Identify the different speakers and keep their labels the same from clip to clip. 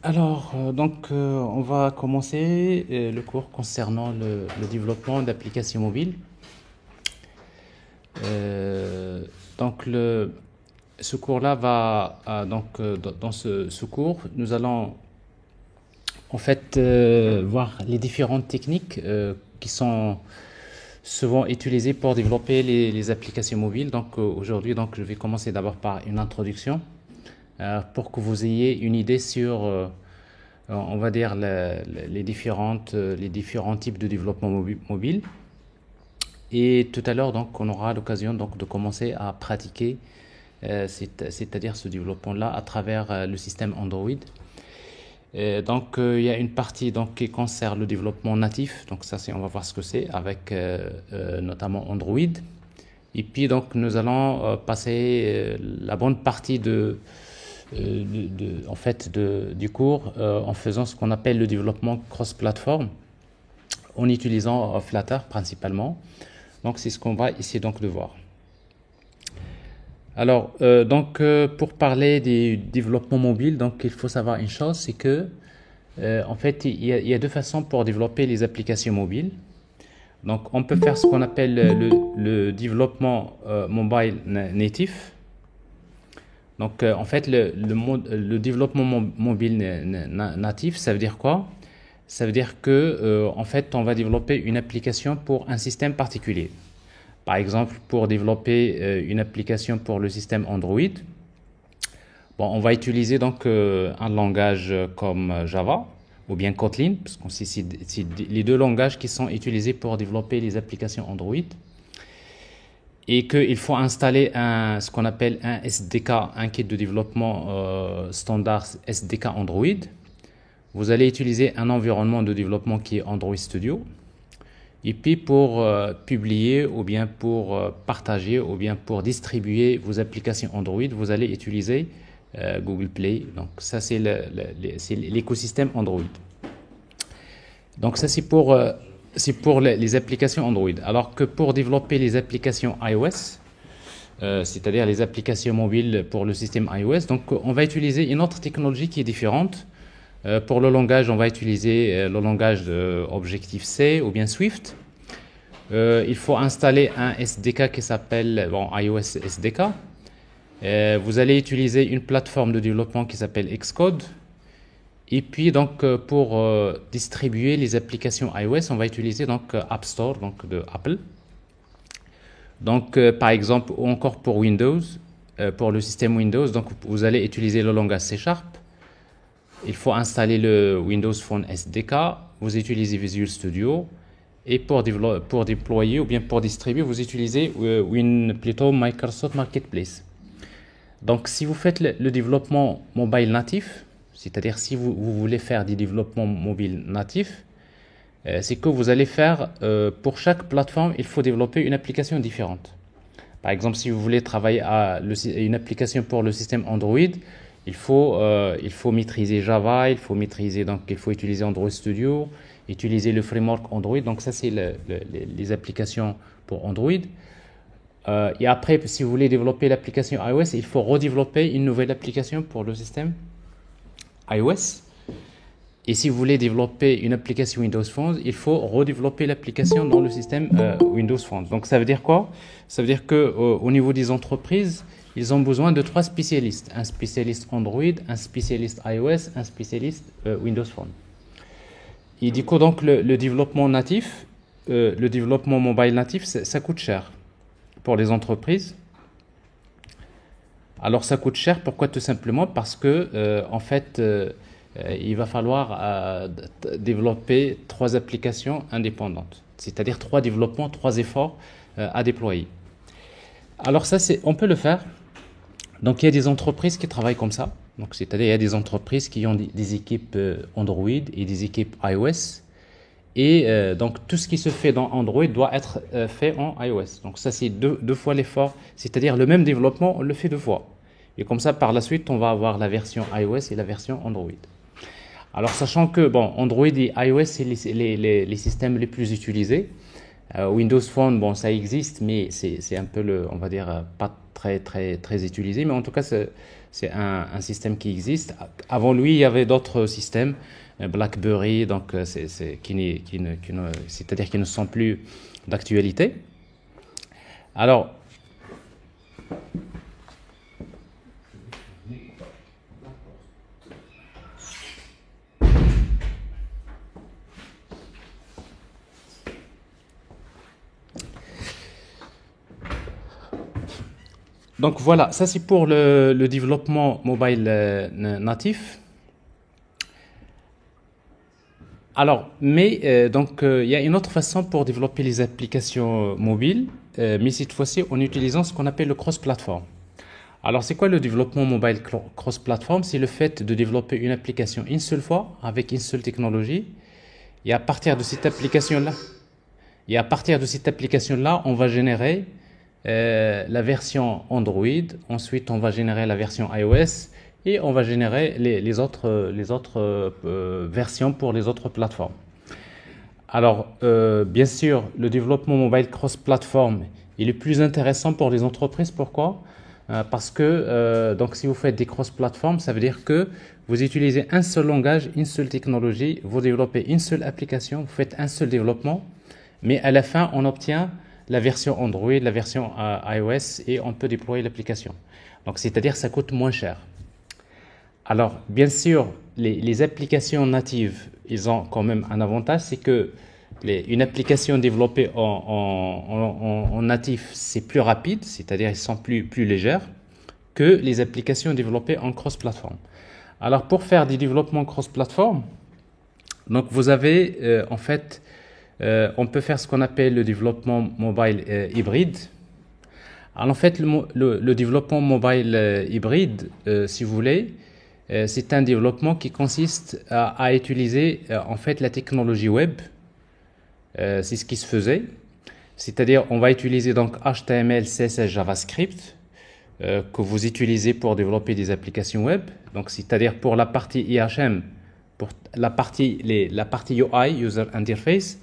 Speaker 1: On va commencer le cours concernant le développement d'applications mobiles. Euh, donc, le, Ce cours-là va, dans ce cours, nous allons voir les différentes techniques qui sont souvent utilisées pour développer les applications mobiles. Aujourd'hui, je vais commencer d'abord par une introduction pour que vous ayez une idée sur on va dire les différents types de développement mobile. Et tout à l'heure, donc, on aura l'occasion donc de commencer à pratiquer, c'est-à-dire ce développement-là à travers le système Android. Il y a une partie donc qui concerne le développement natif. Donc ça, on va voir ce que c'est avec notamment Android. Et puis donc nous allons passer la bonne partie du cours en faisant ce qu'on appelle le développement cross-platform, en utilisant Flutter principalement. Donc c'est ce qu'on va essayer donc de voir. Pour parler du développement mobile, donc il faut savoir une chose, c'est que il y a deux façons pour développer les applications mobiles. Donc on peut faire ce qu'on appelle le développement mobile natif. Donc, le développement mobile natif, ça veut dire quoi? Ça veut dire que, on va développer une application pour un système particulier. Par exemple, pour développer une application pour le système Android, on va utiliser donc un langage comme Java ou bien Kotlin, parce que c'est les deux langages qui sont utilisés pour développer les applications Android. Et qu'il faut installer ce qu'on appelle un SDK, un kit de développement standard SDK Android. Vous allez utiliser un environnement de développement qui est Android Studio. Et puis pour publier ou bien pour partager ou bien pour distribuer vos applications Android, vous allez utiliser Google Play. Donc ça c'est l'écosystème Android. Donc ça c'est pour les applications Android. Alors que pour développer les applications iOS, c'est-à-dire les applications mobiles pour le système iOS, donc on va utiliser une autre technologie qui est différente. Pour le langage, on va utiliser le langage Objective-C ou bien Swift. Il faut installer un SDK qui s'appelle iOS SDK. Vous allez utiliser une plateforme de développement qui s'appelle Xcode. Et puis donc pour distribuer les applications iOS, on va utiliser donc App Store donc de Apple. Donc par exemple, ou encore pour Windows, pour le système Windows, donc vous allez utiliser le langage C#. Il faut installer le Windows Phone SDK. Vous utilisez Visual Studio. Et pour déployer ou bien pour distribuer, vous utilisez plutôt Microsoft Marketplace. Donc si vous faites le développement mobile natif, c'est-à-dire si vous voulez faire des développements mobiles natifs, c'est que vous allez faire, pour chaque plateforme, il faut développer une application différente. Par exemple, si vous voulez travailler une application pour le système Android, il faut maîtriser Java, il faut utiliser Android Studio, utiliser le framework Android. Donc ça, c'est les applications pour Android. Et après, si vous voulez développer l'application iOS, il faut redévelopper une nouvelle application pour le système iOS. Et si vous voulez développer une application Windows Phone, il faut redévelopper l'application dans le système Windows Phone. Donc ça veut dire quoi? Ça veut dire que au niveau des entreprises, ils ont besoin de 3 spécialistes. Un spécialiste Android, un spécialiste iOS, un spécialiste Windows Phone. Et du coup, donc, le développement natif, le développement mobile natif, ça coûte cher pour les entreprises. Alors, ça coûte cher, pourquoi? Tout simplement parce que, il va falloir développer 3 applications indépendantes. C'est-à-dire 3 développements, 3 efforts à déployer. Alors ça, on peut le faire. Donc il y a des entreprises qui travaillent comme ça. Donc c'est-à-dire il y a des entreprises qui ont des équipes Android et des équipes iOS. Et donc tout ce qui se fait dans Android doit être fait en iOS. Donc ça c'est deux fois l'effort. C'est-à-dire le même développement, on le fait 2 fois. Et comme ça par la suite, on va avoir la version iOS et la version Android. Alors sachant que Android et iOS c'est les systèmes les plus utilisés. Windows Phone, bon, ça existe, mais c'est un peu on va dire, pas très utilisé. Mais en tout cas, c'est un système qui existe. Avant lui, il y avait d'autres systèmes, BlackBerry, donc c'est-à-dire qui ne sont plus d'actualité. Alors, donc voilà, ça c'est pour le développement mobile natif. Alors, mais il y a une autre façon pour développer les applications mobiles, mais cette fois-ci en utilisant ce qu'on appelle le cross-platform. Alors, c'est quoi le développement mobile cross-platform? C'est le fait de développer une application une seule fois avec une seule technologie. Et à partir de cette application-là, on va générer la version Android. Ensuite, on va générer la version iOS et on va générer les autres versions pour les autres plateformes. Alors, bien sûr, le développement mobile cross-platform, il est plus intéressant pour les entreprises. Pourquoi? Parce que donc, si vous faites des cross-platforms, ça veut dire que vous utilisez un seul langage, une seule technologie, vous développez une seule application, vous faites un seul développement, mais à la fin, on obtient la version Android, la version iOS et on peut déployer l'application. Donc, c'est-à-dire ça coûte moins cher. Alors, bien sûr, les applications natives, ils ont quand même un avantage, c'est que une application développée en natif, c'est plus rapide, c'est-à-dire ils sont plus légères que les applications développées en cross-platform. Alors, pour faire des développements cross-platform, donc vous avez en fait, on peut faire ce qu'on appelle le développement mobile hybride. Alors, en fait, le développement mobile hybride, si vous voulez, c'est un développement qui consiste à utiliser en fait la technologie web. C'est ce qui se faisait. C'est-à-dire, on va utiliser donc HTML, CSS, JavaScript que vous utilisez pour développer des applications web. Donc, c'est-à-dire pour la partie IHM, pour la partie UI, User Interface,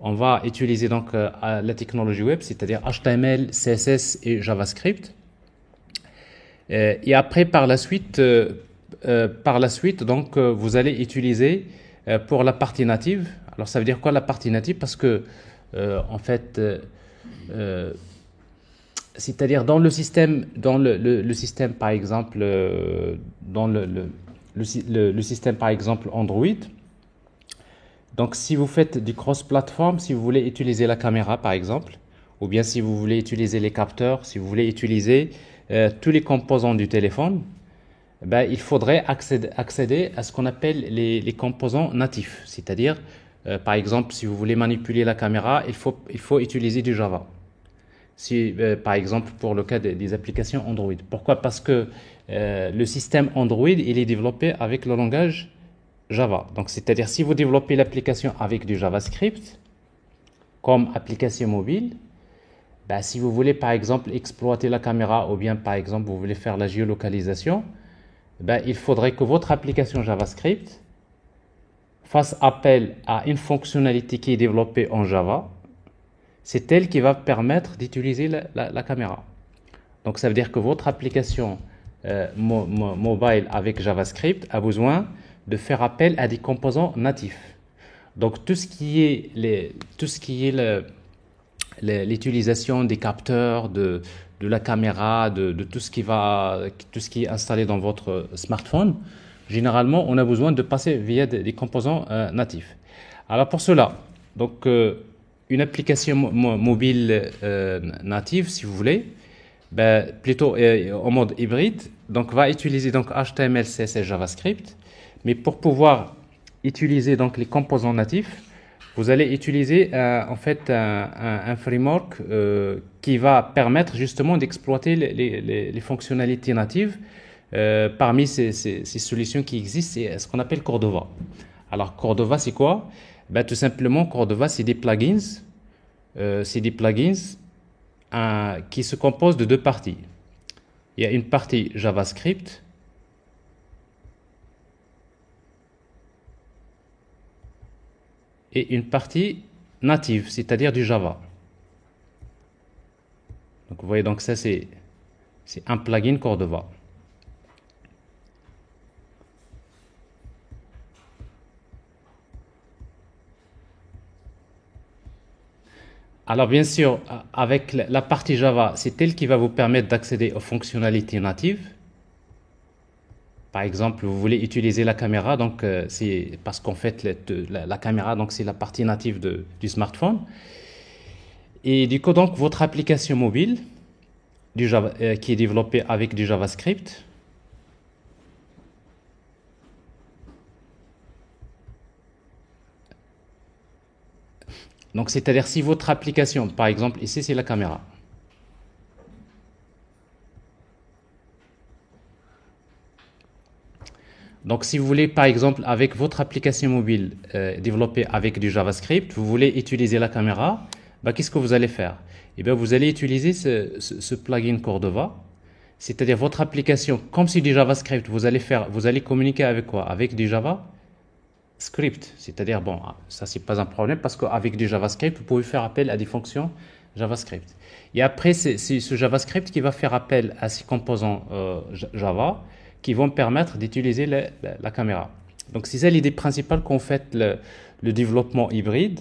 Speaker 1: on va utiliser donc la technologie web, c'est-à-dire HTML, CSS et JavaScript. Et après, par la suite, donc, vous allez utiliser pour la partie native. Alors, ça veut dire quoi la partie native? Parce que, en fait, c'est-à-dire dans le système, le système par exemple, dans le système par exemple Android. Donc, si vous faites du cross-platform, si vous voulez utiliser la caméra par exemple, ou bien si vous voulez utiliser les capteurs, si vous voulez utiliser tous les composants du téléphone, ben, il faudrait accéder à ce qu'on appelle les composants natifs. C'est-à-dire, par exemple, si vous voulez manipuler la caméra, il faut utiliser du Java. Par exemple, pour le cas des applications Android. Pourquoi? Parce que le système Android, il est développé avec le langage Java. Donc, c'est-à-dire, si vous développez l'application avec du JavaScript, comme application mobile, ben, si vous voulez, par exemple, exploiter la caméra, ou bien, par exemple, vous voulez faire la géolocalisation, ben, il faudrait que votre application JavaScript fasse appel à une fonctionnalité qui est développée en Java. C'est elle qui va permettre d'utiliser la caméra. Donc, ça veut dire que votre application mobile avec JavaScript a besoin de faire appel à des composants natifs. Donc, tout ce qui est l'utilisation des capteurs, de la caméra, de tout ce qui est installé dans votre smartphone, généralement, on a besoin de passer via des composants natifs. Alors, pour cela, donc, une application mobile native, si vous voulez, ben, plutôt en mode hybride, donc va utiliser donc HTML, CSS, JavaScript. Mais pour pouvoir utiliser donc les composants natifs, vous allez utiliser en fait un framework qui va permettre justement d'exploiter les fonctionnalités natives. Parmi ces solutions qui existent, c'est ce qu'on appelle Cordova. Alors Cordova, c'est quoi? Ben, tout simplement, Cordova, c'est des plugins. Qui se composent de deux parties. Il y a une partie JavaScript et une partie native, c'est-à-dire du Java. Donc vous voyez, donc ça c'est un plugin Cordova. Alors bien sûr, avec la partie Java, c'est elle qui va vous permettre d'accéder aux fonctionnalités natives. Par exemple, vous voulez utiliser la caméra, donc c'est parce qu'en fait la caméra, donc c'est la partie native du smartphone. Et du coup, donc votre application mobile du Java, qui est développée avec du JavaScript. Donc c'est-à-dire si votre application, par exemple, ici c'est la caméra. Donc si vous voulez, par exemple, avec votre application mobile développée avec du JavaScript, vous voulez utiliser la caméra, bah, qu'est-ce que vous allez faire? Eh bien, vous allez utiliser ce plugin Cordova, c'est-à-dire votre application, comme c'est du JavaScript, vous allez communiquer avec quoi? Avec du JavaScript, c'est-à-dire, bon, ça c'est pas un problème parce qu'avec du JavaScript, vous pouvez faire appel à des fonctions JavaScript. Et après, c'est ce JavaScript qui va faire appel à ces composants Java, qui vont permettre d'utiliser la caméra. Donc c'est ça l'idée principale quand vous faites le développement hybride,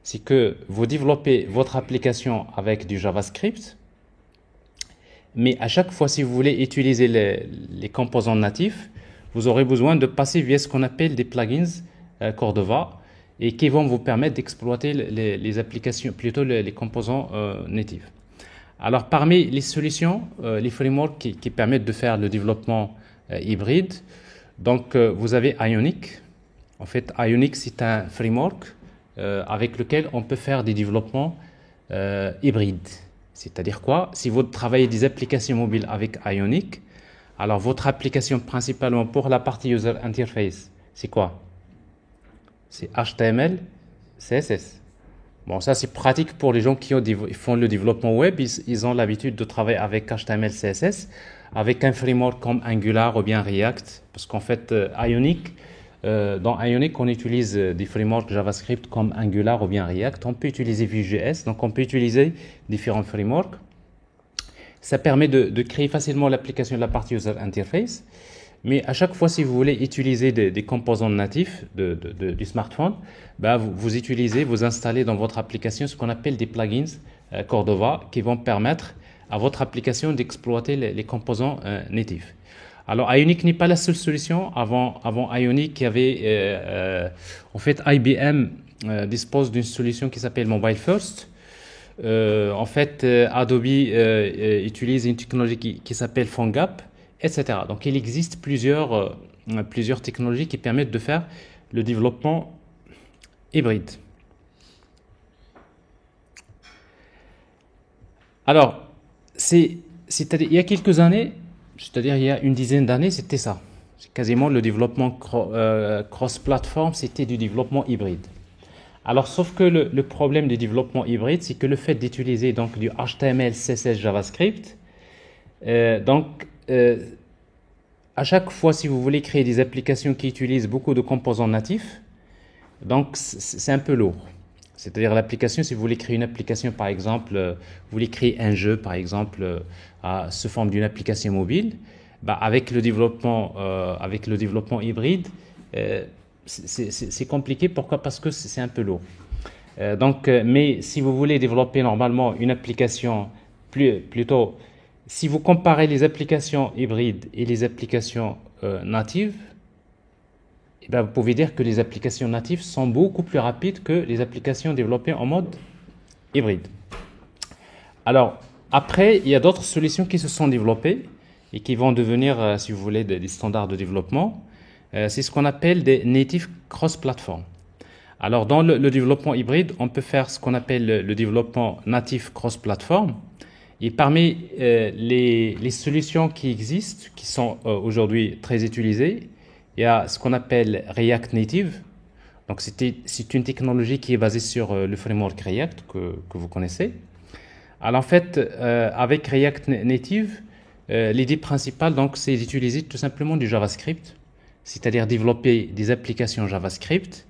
Speaker 1: c'est que vous développez votre application avec du JavaScript, mais à chaque fois si vous voulez utiliser les composants natifs, vous aurez besoin de passer via ce qu'on appelle des plugins Cordova et qui vont vous permettre d'exploiter les applications, plutôt les composants natifs. Alors parmi les solutions, les frameworks qui permettent de faire le développement hybride. Donc, vous avez Ionic. En fait, Ionic, c'est un framework avec lequel on peut faire des développements hybrides. C'est-à-dire quoi? Si vous travaillez des applications mobiles avec Ionic, alors votre application principalement pour la partie user interface, c'est quoi? C'est HTML, CSS. Bon, ça c'est pratique pour les gens qui font le développement web. Ils ont l'habitude de travailler avec HTML, CSS, avec un framework comme Angular ou bien React. Parce qu'en fait, dans Ionic, on utilise des frameworks JavaScript comme Angular ou bien React. On peut utiliser Vue.js, donc on peut utiliser différents frameworks. Ça permet de créer facilement l'application de la partie user interface. Mais à chaque fois, si vous voulez utiliser des composants natifs du smartphone, bah, vous installez dans votre application ce qu'on appelle des plugins Cordova qui vont permettre à votre application d'exploiter les composants natifs. Alors, Ionic n'est pas la seule solution. Avant Ionic, il y avait, en fait, IBM dispose d'une solution qui s'appelle Mobile First. En fait, Adobe utilise une technologie qui s'appelle PhoneGap, etc. Donc, il existe plusieurs technologies qui permettent de faire le développement hybride. Alors, c'est-à-dire, il y a quelques années, c'est-à-dire il y a une dizaine d'années, c'était ça. C'est quasiment le développement cross-platform, c'était du développement hybride. Alors, sauf que le problème du développement hybride, c'est que le fait d'utiliser donc du HTML, CSS, JavaScript, à chaque fois, si vous voulez créer des applications qui utilisent beaucoup de composants natifs, donc c'est un peu lourd. C'est-à-dire l'application, si vous voulez créer une application, par exemple, vous voulez créer un jeu, par exemple, sous forme d'une application mobile, bah, avec le développement hybride, c'est compliqué. Pourquoi? Parce que c'est un peu lourd. Mais si vous voulez développer normalement une application plutôt, si vous comparez les applications hybrides et les applications natives, eh bien, vous pouvez dire que les applications natives sont beaucoup plus rapides que les applications développées en mode hybride. Alors, après, il y a d'autres solutions qui se sont développées et qui vont devenir, si vous voulez, des standards de développement. C'est ce qu'on appelle des native cross-platform. Alors, dans le développement hybride, on peut faire ce qu'on appelle le développement native cross-platform. Et parmi les solutions qui existent, qui sont aujourd'hui très utilisées, il y a ce qu'on appelle React Native. Donc, c'est une technologie qui est basée sur le framework React que vous connaissez. Alors, en fait, avec React Native, l'idée principale, donc, c'est d'utiliser tout simplement du JavaScript, c'est-à-dire développer des applications JavaScript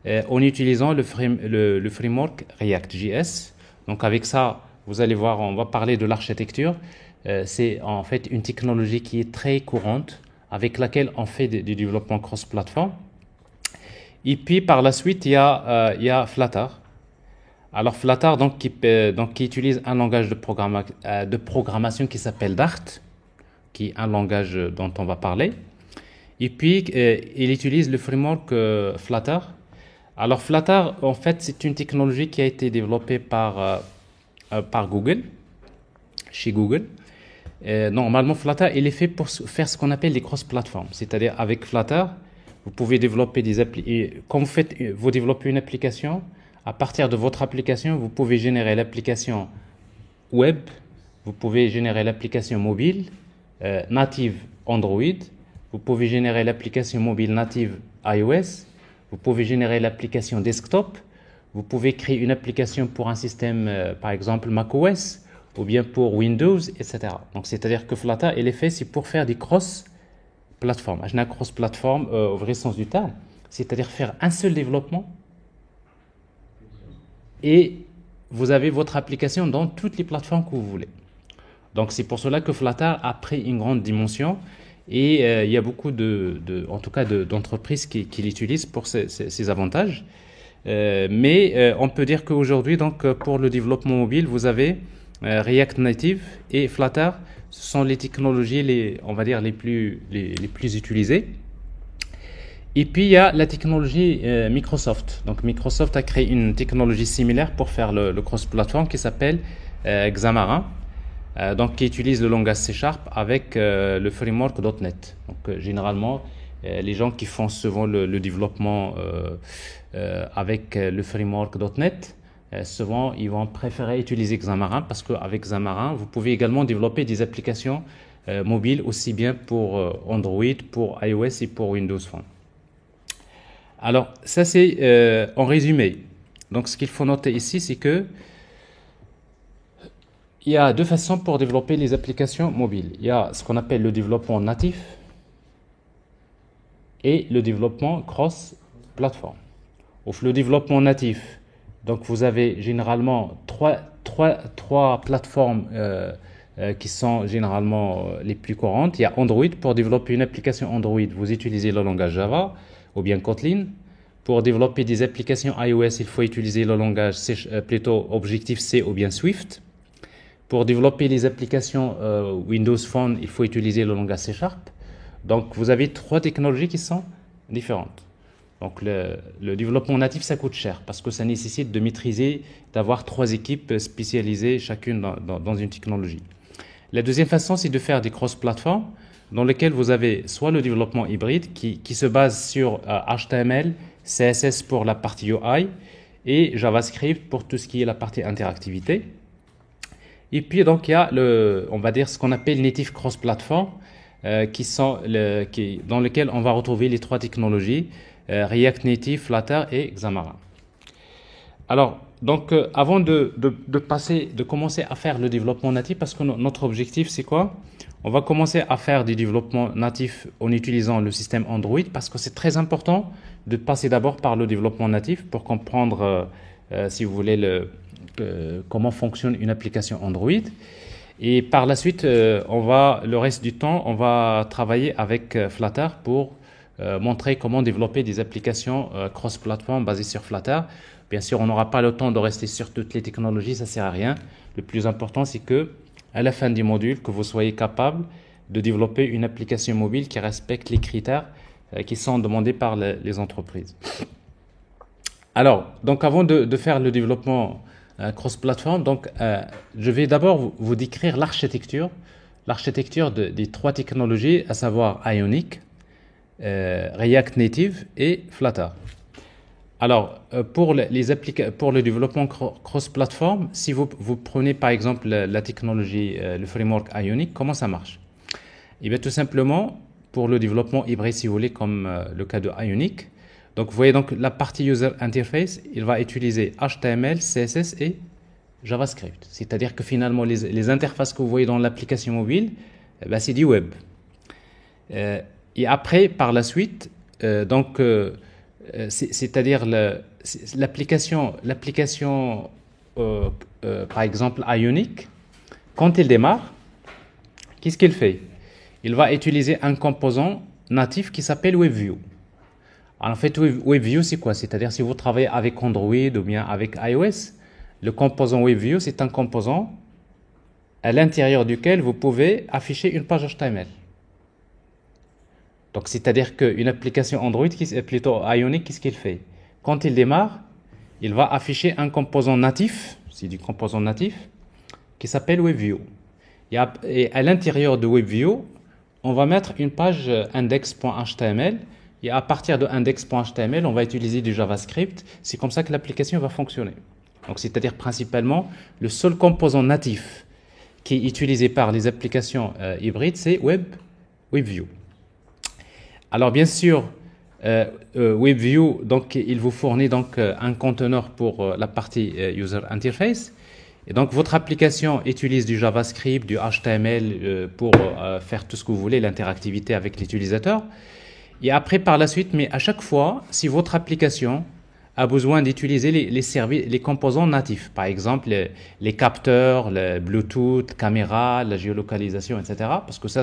Speaker 1: en utilisant le framework React.js. Donc avec ça, vous allez voir, on va parler de l'architecture. C'est en fait une technologie qui est très courante, avec laquelle on fait du développement cross-platform. Et puis par la suite, il y a Flutter. Alors Flutter, donc, qui utilise un langage de programmation qui s'appelle Dart, qui est un langage dont on va parler. Et puis, il utilise le framework Flutter. Alors Flutter, en fait, c'est une technologie qui a été développée par Google, chez Google. Normalement, Flutter, il est fait pour faire ce qu'on appelle les cross-platforms. C'est-à-dire, avec Flutter, vous pouvez développer des applications. Quand vous développez une application, à partir de votre application, vous pouvez générer l'application web, vous pouvez générer l'application mobile, native Android, vous pouvez générer l'application mobile native iOS, vous pouvez générer l'application desktop, vous pouvez créer une application pour un système, par exemple macOS, ou bien pour Windows, etc. Donc, c'est-à-dire que Flutter, il est fait, c'est pour faire des cross-platforms. Un cross-platform, au vrai sens du terme, c'est-à-dire faire un seul développement et vous avez votre application dans toutes les plateformes que vous voulez. Donc, c'est pour cela que Flutter a pris une grande dimension et il y a beaucoup d'entreprises qui l'utilisent pour ces avantages. Mais on peut dire qu'aujourd'hui, donc, pour le développement mobile, vous avez React Native et Flutter. Ce sont les technologies, on va dire, les plus utilisées. Et puis, il y a la technologie Microsoft. Donc, Microsoft a créé une technologie similaire pour faire le cross-platform qui s'appelle Xamarin. Donc, qui utilise le langage C# avec le framework .NET. Donc, généralement, les gens qui font souvent le développement avec le framework .NET, souvent, ils vont préférer utiliser Xamarin parce qu'avec Xamarin, vous pouvez également développer des applications mobiles aussi bien pour Android, pour iOS et pour Windows Phone. Alors, ça c'est en résumé. Donc, ce qu'il faut noter ici, c'est que il y a deux façons pour développer les applications mobiles. Il y a ce qu'on appelle le développement natif et le développement cross-platform. Le développement natif, donc vous avez généralement trois plateformes qui sont généralement les plus courantes. Il y a Android. Pour développer une application Android, vous utilisez le langage Java ou bien Kotlin. Pour développer des applications iOS, il faut utiliser le langage plutôt Objective-C ou bien Swift. Pour développer les applications Windows Phone, il faut utiliser le langage C#. Donc, vous avez trois technologies qui sont différentes. Donc, le développement natif, ça coûte cher parce que ça nécessite de maîtriser, d'avoir trois équipes spécialisées chacune dans une technologie. La deuxième façon, c'est de faire des cross-platforms dans lesquels vous avez soit le développement hybride qui se base sur HTML, CSS pour la partie UI et JavaScript pour tout ce qui est la partie interactivité. Et puis, donc, il y a on va dire ce qu'on appelle native cross-platform dans lequel on va retrouver les trois technologies, React Native, Flutter et Xamarin. Alors, donc, avant de commencer à faire le développement natif, parce que notre objectif, c'est quoi? On va commencer à faire des développements natifs en utilisant le système Android, parce que c'est très important de passer d'abord par le développement natif pour comprendre, si vous voulez, comment fonctionne une application Android. Et par la suite, le reste du temps, on va travailler avec Flutter pour montrer comment développer des applications cross-platform basées sur Flutter. Bien sûr, on n'aura pas le temps de rester sur toutes les technologies, ça ne sert à rien. Le plus important, c'est que à la fin du module, que vous soyez capable de développer une application mobile qui respecte les critères qui sont demandés par les entreprises. Alors, donc avant de faire le développement cross-platform, donc je vais d'abord vous décrire l'architecture des trois technologies, à savoir Ionic, React Native et Flutter. Alors, pour le développement cross-platform, si vous prenez par exemple la technologie, le framework Ionic, comment ça marche? Eh bien, tout simplement, pour le développement hybride, si vous voulez, comme le cas de Ionic, donc vous voyez donc la partie user interface, il va utiliser HTML, CSS et JavaScript. C'est-à-dire que finalement, les interfaces que vous voyez dans l'application mobile, c'est du web. Et après, par la suite, c'est-à-dire l'application, par exemple Ionic, quand il démarre, qu'est-ce qu'il fait? Il va utiliser un composant natif qui s'appelle WebView. En fait, WebView, c'est quoi? C'est-à-dire si vous travaillez avec Android ou bien avec iOS, le composant WebView, c'est un composant à l'intérieur duquel vous pouvez afficher une page HTML. Donc, c'est-à-dire qu'une application Android, plutôt Ionic, qu'est-ce qu'il fait? Quand il démarre, il va afficher un composant natif, c'est du composant natif, qui s'appelle WebView. Et à l'intérieur de WebView, on va mettre une page index.html. Et à partir de index.html, on va utiliser du JavaScript. C'est comme ça que l'application va fonctionner. Donc, c'est-à-dire principalement, le seul composant natif qui est utilisé par les applications hybrides, c'est WebView. Alors, bien sûr, WebView, donc, il vous fournit donc, un conteneur pour la partie User Interface. Et donc, votre application utilise du JavaScript, du HTML pour faire tout ce que vous voulez, l'interactivité avec l'utilisateur. Et après, par la suite, mais à chaque fois, si votre application a besoin d'utiliser les composants natifs, par exemple les capteurs, le Bluetooth, caméra, la géolocalisation, etc. Parce que ça,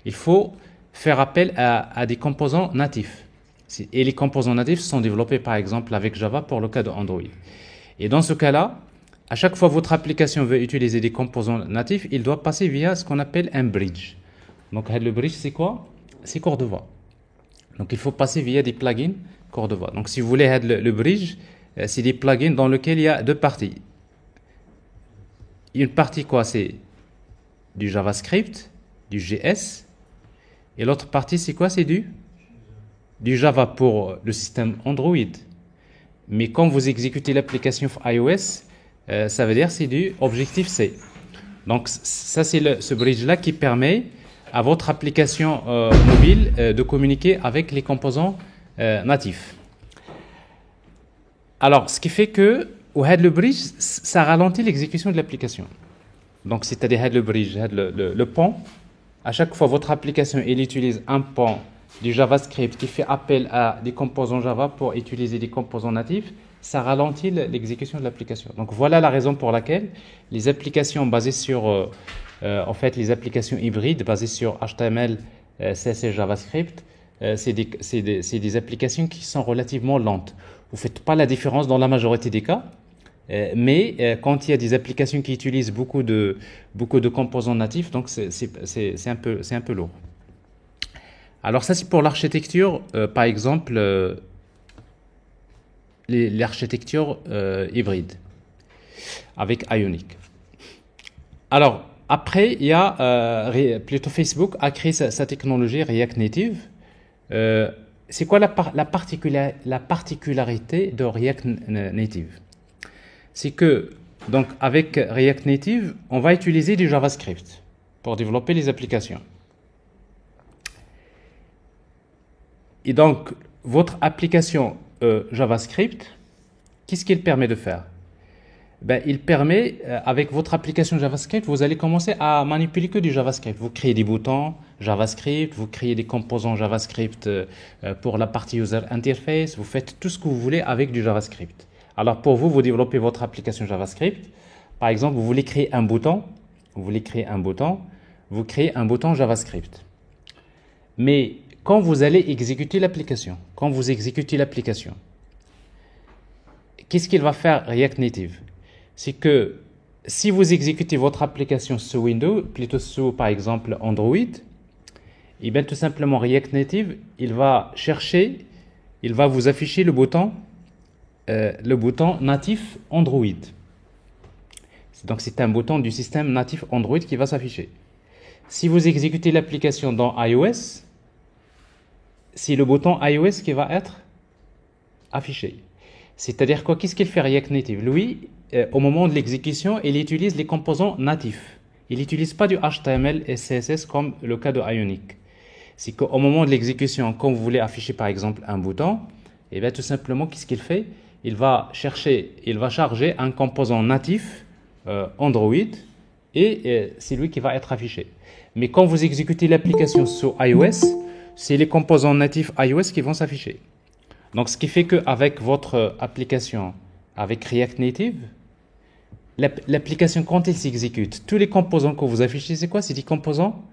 Speaker 1: il faut faire appel à des composants natifs. Et les composants natifs sont développés, par exemple, avec Java pour le cas de Android. Et dans ce cas-là, à chaque fois que votre application veut utiliser des composants natifs, il doit passer via ce qu'on appelle un bridge. Donc, le bridge, c'est quoi? C'est corps de voix. Donc, il faut passer via des plugins corps de voix. Donc, si vous voulez le bridge, c'est des plugins dans lesquels il y a deux parties. Une partie, quoi, c'est du JavaScript, du JS. Et l'autre partie, c'est quoi? C'est du Java pour le système Android. Mais quand vous exécutez l'application iOS, ça veut dire c'est du Objective-C. Donc, ça, c'est ce bridge-là qui permet à votre application mobile de communiquer avec les composants natifs. Alors, ce qui fait que le bridge, ça ralentit l'exécution de l'application. Donc, c'est-à-dire le bridge, le pont. À chaque fois, votre application, elle utilise un pont du JavaScript qui fait appel à des composants Java pour utiliser des composants natifs. Ça ralentit l'exécution de l'application. Donc, voilà la raison pour laquelle les applications basées sur en fait, les applications hybrides basées sur HTML, CSS, JavaScript, c'est des applications qui sont relativement lentes. Vous ne faites pas la différence dans la majorité des cas, mais quand il y a des applications qui utilisent beaucoup de composants natifs, donc c'est un peu lourd. Alors ça, c'est pour l'architecture, par exemple, l'architecture hybride avec Ionic. Alors, après, il y a plutôt Facebook a créé sa technologie React Native. C'est quoi la particularité de React Native? C'est que, donc, avec React Native, on va utiliser du JavaScript pour développer les applications. Et donc, votre application JavaScript, qu'est-ce qu'il permet de faire? Ben, il permet, avec votre application JavaScript, vous allez commencer à manipuler que du JavaScript. Vous créez des boutons JavaScript, vous créez des composants JavaScript pour la partie User Interface, vous faites tout ce que vous voulez avec du JavaScript. Alors pour vous, vous développez votre application JavaScript. Par exemple, vous créez un bouton JavaScript. Mais quand vous allez exécuter l'application, qu'est-ce qu'il va faire React Native? C'est que si vous exécutez votre application sous Windows, plutôt sous par exemple Android, et bien tout simplement React Native, il va vous afficher le bouton natif Android. Donc c'est un bouton du système natif Android qui va s'afficher. Si vous exécutez l'application dans iOS, c'est le bouton iOS qui va être affiché. C'est-à-dire quoi? Qu'est-ce qu'il fait React Native? Lui, au moment de l'exécution, il utilise les composants natifs. Il n'utilise pas du HTML et CSS comme le cas de Ionic. C'est qu'au moment de l'exécution, quand vous voulez afficher par exemple un bouton, et bien tout simplement, qu'est-ce qu'il fait? Il va charger un composant natif Android et c'est lui qui va être affiché. Mais quand vous exécutez l'application sur iOS, c'est les composants natifs iOS qui vont s'afficher. Donc, ce qui fait qu'avec votre application, avec React Native, l'application, quand elle s'exécute, tous les composants que vous affichez, c'est quoi? C'est des composants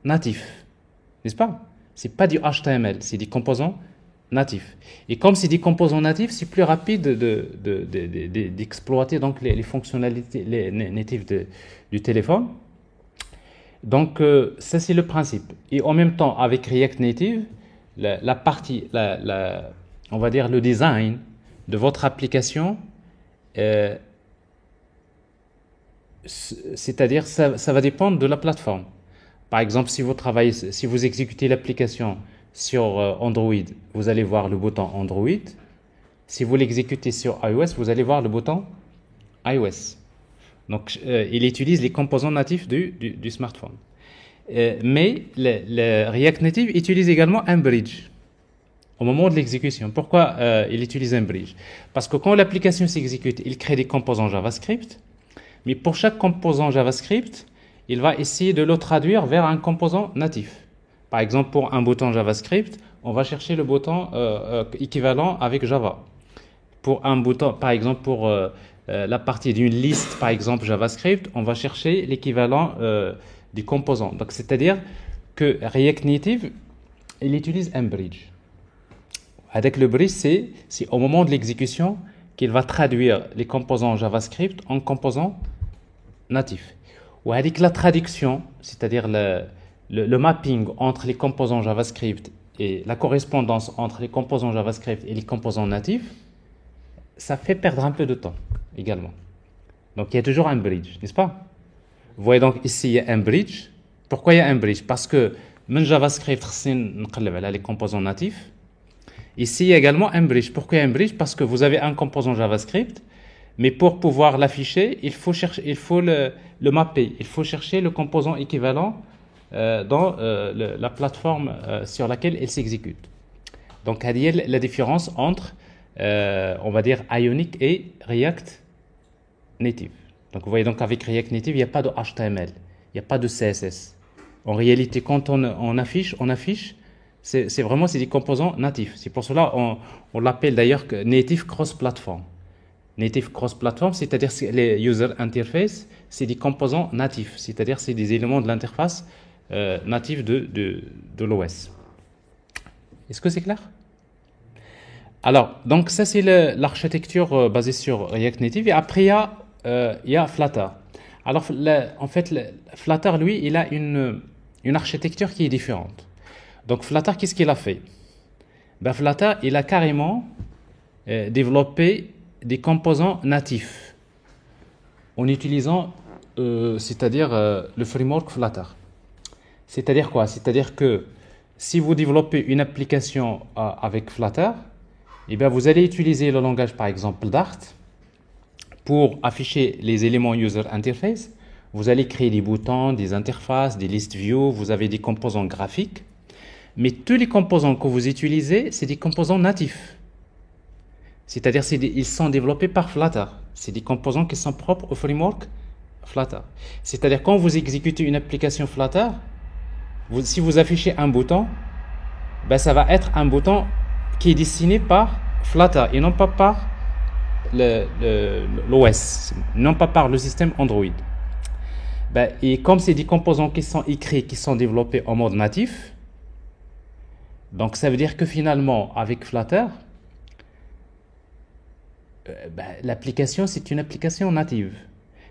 Speaker 1: natifs, n'est-ce pas? C'est pas du HTML, c'est des composants natifs. Et comme c'est des composants natifs, c'est plus rapide d'exploiter donc les fonctionnalités natives du téléphone. Donc, ça, c'est le principe. Et en même temps, avec React Native, la partie, on va dire le design de votre application, c'est-à-dire ça va dépendre de la plateforme. Par exemple, si vous exécutez l'application sur Android, vous allez voir le bouton Android. Si vous l'exécutez sur iOS, vous allez voir le bouton iOS. Donc, il utilise les composants natifs du smartphone. Mais le React Native utilise également un bridge au moment de l'exécution. Pourquoi il utilise un bridge? Parce que quand l'application s'exécute, il crée des composants JavaScript. Mais pour chaque composant JavaScript, il va essayer de le traduire vers un composant natif. Par exemple, pour un bouton JavaScript, on va chercher le bouton équivalent avec Java. Pour un bouton, par exemple, pour la partie d'une liste, par exemple JavaScript, on va chercher l'équivalent du composant. Donc, c'est-à-dire que React Native, il utilise un bridge. Avec le bridge, c'est au moment de l'exécution qu'il va traduire les composants JavaScript en composants natifs. Ou avec la traduction, c'est-à-dire le mapping entre les composants JavaScript et la correspondance entre les composants JavaScript et les composants natifs, ça fait perdre un peu de temps également. Donc il y a toujours un bridge, n'est-ce pas? Vous voyez donc ici il y a un bridge. Pourquoi il y a un bridge? Parce que même JavaScript, les composants natifs. Ici il y a également un bridge. Pourquoi il y a un bridge? Parce que vous avez un composant JavaScript, mais pour pouvoir l'afficher, il faut le mapper. Il faut chercher le composant équivalent dans la plateforme sur laquelle il s'exécute. Donc, il y a la différence entre, on va dire, Ionic et React Native. Donc, vous voyez, donc avec React Native, il n'y a pas de HTML, il n'y a pas de CSS. En réalité, quand on affiche, c'est vraiment des composants natifs. C'est pour cela on l'appelle d'ailleurs Native Cross-Platform. Native Cross-Platform, c'est-à-dire les user interface, c'est des composants natifs, c'est-à-dire c'est des éléments de l'interface native de l'OS. Est-ce que c'est clair? Alors, donc ça c'est l'architecture basée sur React Native. Et après il y a Flutter. Alors en fait, Flutter lui, il a une architecture qui est différente. Donc Flutter, qu'est-ce qu'il a fait? Flutter, il a carrément développé des composants natifs en utilisant, c'est-à-dire le framework Flutter. C'est-à-dire quoi? C'est-à-dire que si vous développez une application avec Flutter, eh bien vous allez utiliser le langage par exemple Dart pour afficher les éléments user interface. Vous allez créer des boutons, des interfaces, des list view, vous avez des composants graphiques. Mais tous les composants que vous utilisez, c'est des composants natifs. C'est-à-dire ils sont développés par Flutter. C'est des composants qui sont propres au framework Flutter. C'est-à-dire quand vous exécutez une application Flutter, si vous affichez un bouton, ça va être un bouton qui est dessiné par Flutter et non pas par l'OS, non pas par le système Android. Et comme c'est des composants qui sont écrits, qui sont développés en mode natif, donc ça veut dire que finalement, avec Flutter, l'application, c'est une application native.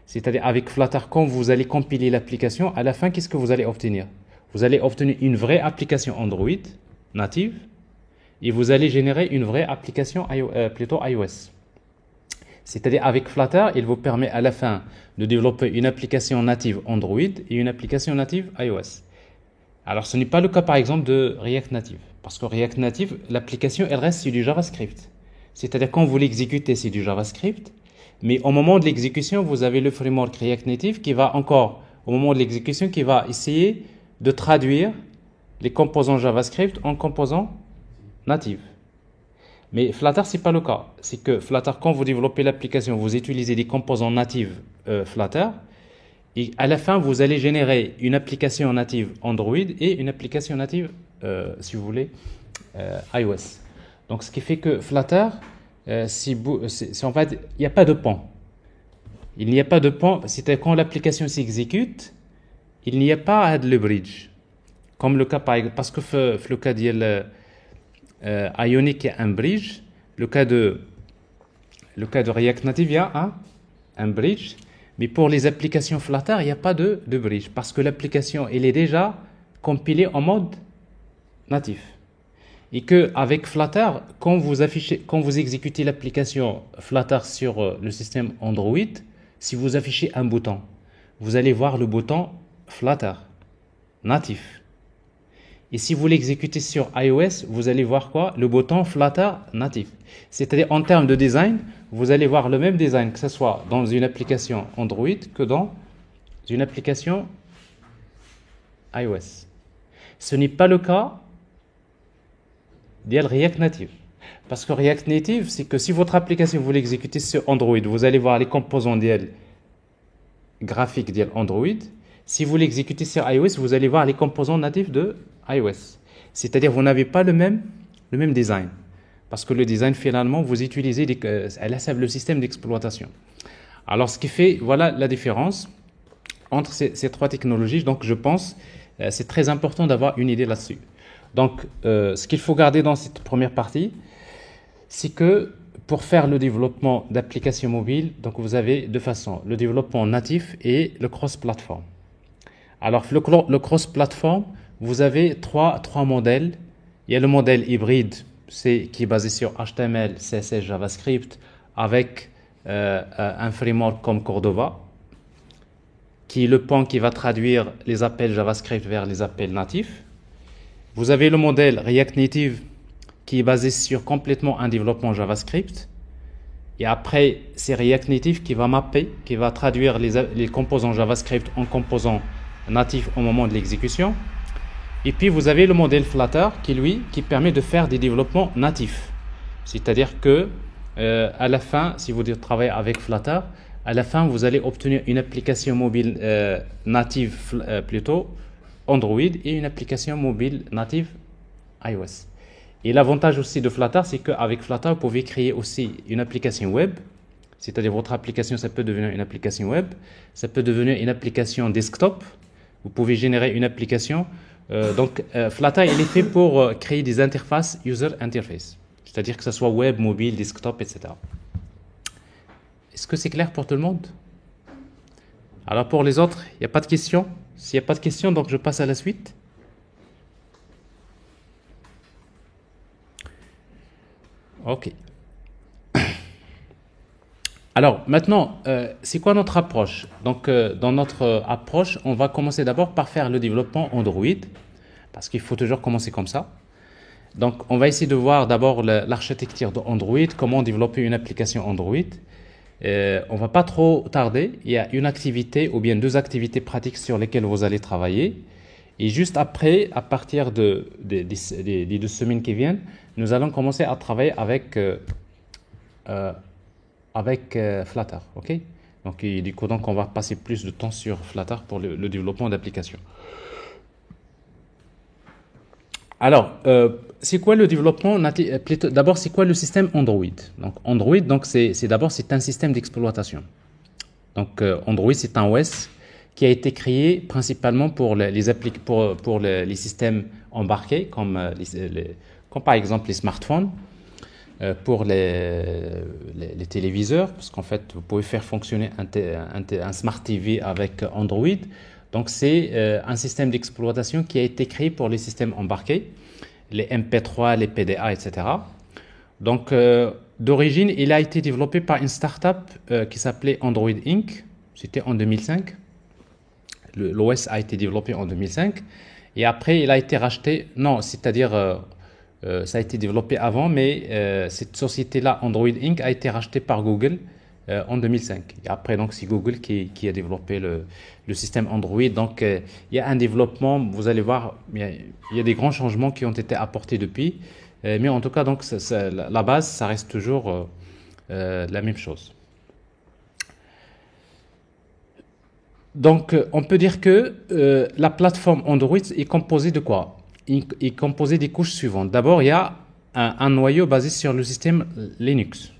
Speaker 1: C'est-à-dire avec Flutter, quand vous allez compiler l'application, à la fin, qu'est-ce que vous allez obtenir? Vous allez obtenir une vraie application Android native et vous allez générer une vraie application iOS. C'est-à-dire avec Flutter, il vous permet à la fin de développer une application native Android et une application native iOS. Alors ce n'est pas le cas par exemple de React Native. Parce que React Native, l'application, elle reste sur du JavaScript. C'est-à-dire quand vous l'exécutez, c'est du JavaScript. Mais au moment de l'exécution, vous avez le framework React Native qui va encore, au moment de l'exécution, qui va essayer de traduire les composants JavaScript en composants natifs. Mais Flutter, ce n'est pas le cas. C'est que Flutter, quand vous développez l'application, vous utilisez des composants natifs Flutter. Et à la fin, vous allez générer une application native Android et une application native, si vous voulez, iOS. Donc, ce qui fait que Flutter, si on va, il n'y a pas de pont. Il n'y a pas de pont, c'est-à-dire quand l'application s'exécute, il n'y a pas le bridge. Comme le cas par exemple, parce que le cas de Ionic, il y a un bridge. Le cas de React Native, il y a un bridge. Mais pour les applications Flutter, il n'y a pas de bridge parce que l'application, elle est déjà compilée en mode natif. Et que avec Flutter, quand vous exécutez l'application Flutter sur le système Android, si vous affichez un bouton, vous allez voir le bouton Flutter natif. Et si vous l'exécutez sur iOS, vous allez voir quoi? Le bouton Flutter natif. C'est-à-dire en termes de design, vous allez voir le même design que ce soit dans une application Android que dans une application iOS. Ce n'est pas le cas de React Native. Parce que React Native, c'est que si votre application vous l'exécutez sur Android, vous allez voir les composants graphiques d'Android. Si vous l'exécutez sur iOS, vous allez voir les composants natifs de iOS. C'est-à-dire vous n'avez pas le même design. Parce que le design, finalement, vous utilisez le système d'exploitation. Alors, ce qui fait, voilà la différence entre ces trois technologies. Donc, je pense c'est très important d'avoir une idée là-dessus. Donc, ce qu'il faut garder dans cette première partie, c'est que pour faire le développement d'applications mobiles, donc vous avez deux façons, le développement natif et le cross-platform. Alors, le cross-platform, vous avez trois modèles. Il y a le modèle hybride, qui est basé sur HTML, CSS, JavaScript, avec un framework comme Cordova, qui est le pont qui va traduire les appels JavaScript vers les appels natifs. Vous avez le modèle React Native, qui est basé sur complètement un développement JavaScript. Et après, c'est React Native qui va mapper, qui va traduire les composants JavaScript en composants natifs au moment de l'exécution. Et puis, vous avez le modèle Flutter qui permet de faire des développements natifs. C'est-à-dire que, à la fin, si vous travaillez avec Flutter, à la fin, vous allez obtenir une application mobile native, plutôt Android, et une application mobile native iOS. Et l'avantage aussi de Flutter, c'est qu'avec Flutter, vous pouvez créer aussi une application web. C'est-à-dire votre application, ça peut devenir une application web. Ça peut devenir une application desktop. Vous pouvez générer une application. Flutter, il est fait pour créer des interfaces user interface. C'est-à-dire que ce soit web, mobile, desktop, etc. Est-ce que c'est clair pour tout le monde? Alors pour les autres, il n'y a pas de questions? S'il n'y a pas de questions, donc je passe à la suite. Ok. Alors maintenant, c'est quoi notre approche? Donc dans notre approche, on va commencer d'abord par faire le développement Android, parce qu'il faut toujours commencer comme ça. Donc on va essayer de voir d'abord l'architecture d'Android, comment développer une application Android. On va pas trop tarder, il y a une activité ou bien deux activités pratiques sur lesquelles vous allez travailler. Et juste après, à partir des 2 semaines qui viennent, nous allons commencer à travailler avec Flutter, ok? Donc, du coup, on va passer plus de temps sur Flutter pour le développement d'applications. Alors, c'est quoi le développement natif? D'abord, c'est quoi le système Android? Donc, Android, c'est un système d'exploitation. Donc, Android, c'est un OS qui a été créé principalement pour les systèmes embarqués, comme par exemple les smartphones, pour les téléviseurs, parce qu'en fait, vous pouvez faire fonctionner un Smart TV avec Android. Donc, c'est un système d'exploitation qui a été créé pour les systèmes embarqués, les MP3, les PDA, etc. Donc, d'origine, il a été développé par une startup qui s'appelait Android Inc. C'était en 2005. L'OS a été développé en 2005. Et après, il a été racheté. Non, c'est-à-dire, ça a été développé avant, mais cette société-là, Android Inc., a été rachetée par Google en 2005. Et après, donc, c'est Google qui a développé le système Android. Donc, il y a un développement, vous allez voir, il y a des grands changements qui ont été apportés depuis. Mais en tout cas, donc, la base, ça reste toujours la même chose. Donc, on peut dire que la plateforme Android est composée de quoi? Il est composée des couches suivantes. D'abord, il y a un noyau basé sur le système Linux.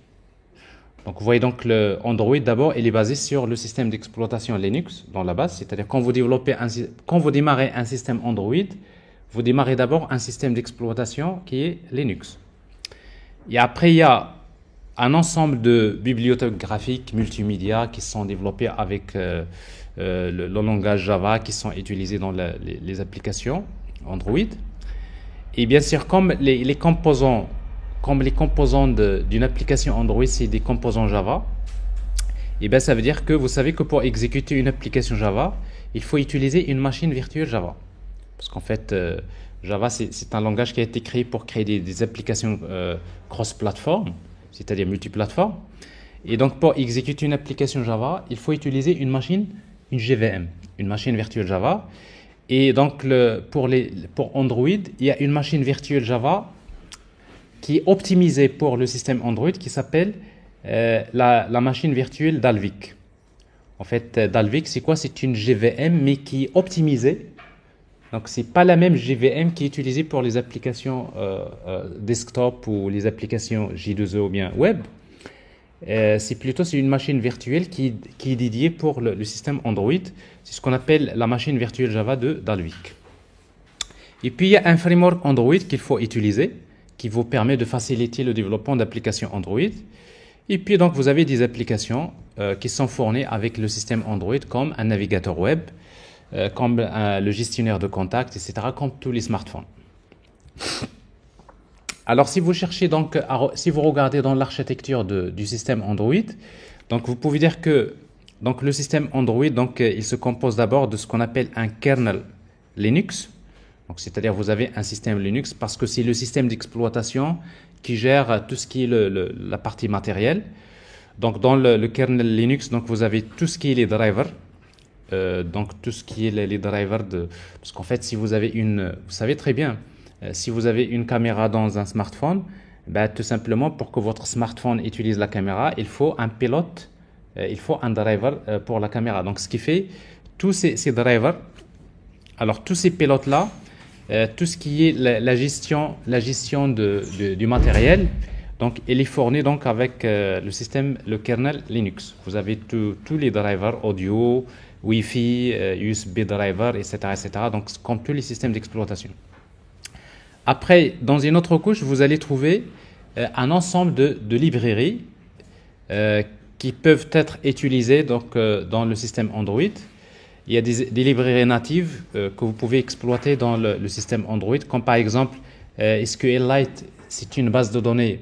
Speaker 1: Donc vous voyez donc le Android d'abord, il est basé sur le système d'exploitation Linux dans la base, c'est-à-dire quand vous démarrez un système Android, vous démarrez d'abord un système d'exploitation qui est Linux. Et après il y a un ensemble de bibliothèques graphiques multimédia qui sont développées avec le langage Java qui sont utilisés dans les applications Android. Et bien sûr, comme les composants d'une application Android, c'est des composants Java, et bien ça veut dire que vous savez que pour exécuter une application Java, il faut utiliser une machine virtuelle Java. Parce qu'en fait, Java, c'est un langage qui a été créé pour créer des applications cross-platform, c'est-à-dire multiplateformes. Et donc, pour exécuter une application Java, il faut utiliser une JVM, une machine virtuelle Java. Et donc, pour Android, il y a une machine virtuelle Java qui est optimisée pour le système Android qui s'appelle la machine virtuelle Dalvik. En fait, Dalvik, c'est quoi? C'est une JVM, mais qui est optimisée. Donc, ce n'est pas la même JVM qui est utilisée pour les applications desktop ou les applications J2E ou bien web. C'est une machine virtuelle qui est dédiée pour le système Android. C'est ce qu'on appelle la machine virtuelle Java de Dalvik. Et puis, il y a un framework Android qu'il faut utiliser, qui vous permet de faciliter le développement d'applications Android. Et puis, donc, vous avez des applications qui sont fournies avec le système Android, comme un navigateur web, comme le gestionnaire de contacts, etc., comme tous les smartphones. Alors, si vous cherchez donc, si vous regardez dans l'architecture du système Android, donc vous pouvez dire que donc le système Android, donc il se compose d'abord de ce qu'on appelle un kernel Linux. Donc, c'est-à-dire vous avez un système Linux parce que c'est le système d'exploitation qui gère tout ce qui est la partie matérielle. Donc, dans le kernel Linux, donc vous avez tout ce qui est les drivers. Donc, tout ce qui est les drivers parce qu'en fait, si vous avez vous savez très bien. Si vous avez une caméra dans un smartphone, tout simplement pour que votre smartphone utilise la caméra, il faut un pilote, il faut un driver pour la caméra. Donc ce qui fait, tous ces drivers, alors tous ces pilotes-là, tout ce qui est la gestion du matériel, donc il est fourni donc avec le kernel Linux. Vous avez tous les drivers audio, Wi-Fi, USB driver, etc., etc. Donc comme tous les systèmes d'exploitation. Après, dans une autre couche, vous allez trouver un ensemble de librairies qui peuvent être utilisées donc, dans le système Android. Il y a des librairies natives que vous pouvez exploiter dans le système Android, comme par exemple SQLite, c'est une base de données,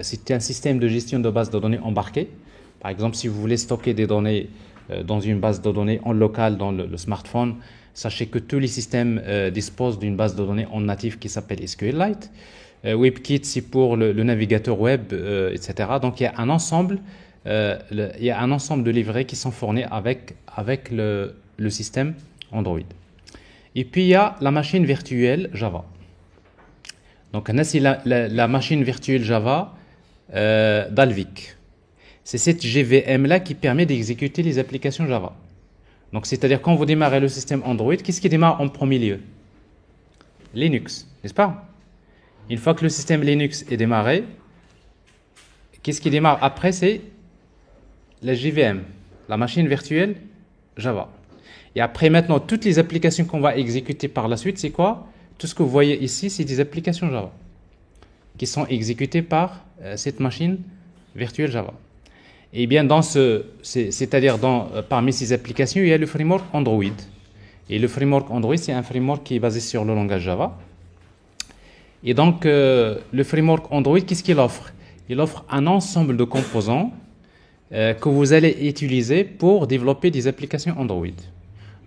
Speaker 1: c'est un système de gestion de base de données embarqué. Par exemple, si vous voulez stocker des données dans une base de données en local dans le smartphone, sachez que tous les systèmes disposent d'une base de données en natif qui s'appelle SQLite. WebKit, c'est pour le navigateur web, etc. Donc, il y a un ensemble de livrets qui sont fournis avec le système Android. Et puis, il y a la machine virtuelle Java. Donc, c'est la machine virtuelle Java Dalvik. C'est cette JVM-là qui permet d'exécuter les applications Java. Donc, c'est-à-dire quand vous démarrez le système Android, qu'est-ce qui démarre en premier lieu? Linux, n'est-ce pas? Une fois que le système Linux est démarré, qu'est-ce qui démarre après? C'est la JVM, la machine virtuelle Java. Et après, maintenant, toutes les applications qu'on va exécuter par la suite, c'est quoi? Tout ce que vous voyez ici, c'est des applications Java qui sont exécutées par cette machine virtuelle Java. Et bien, c'est-à-dire parmi ces applications, il y a le framework Android. Et le framework Android, c'est un framework qui est basé sur le langage Java. Et donc, le framework Android, qu'est-ce qu'il offre? Il offre un ensemble de composants que vous allez utiliser pour développer des applications Android.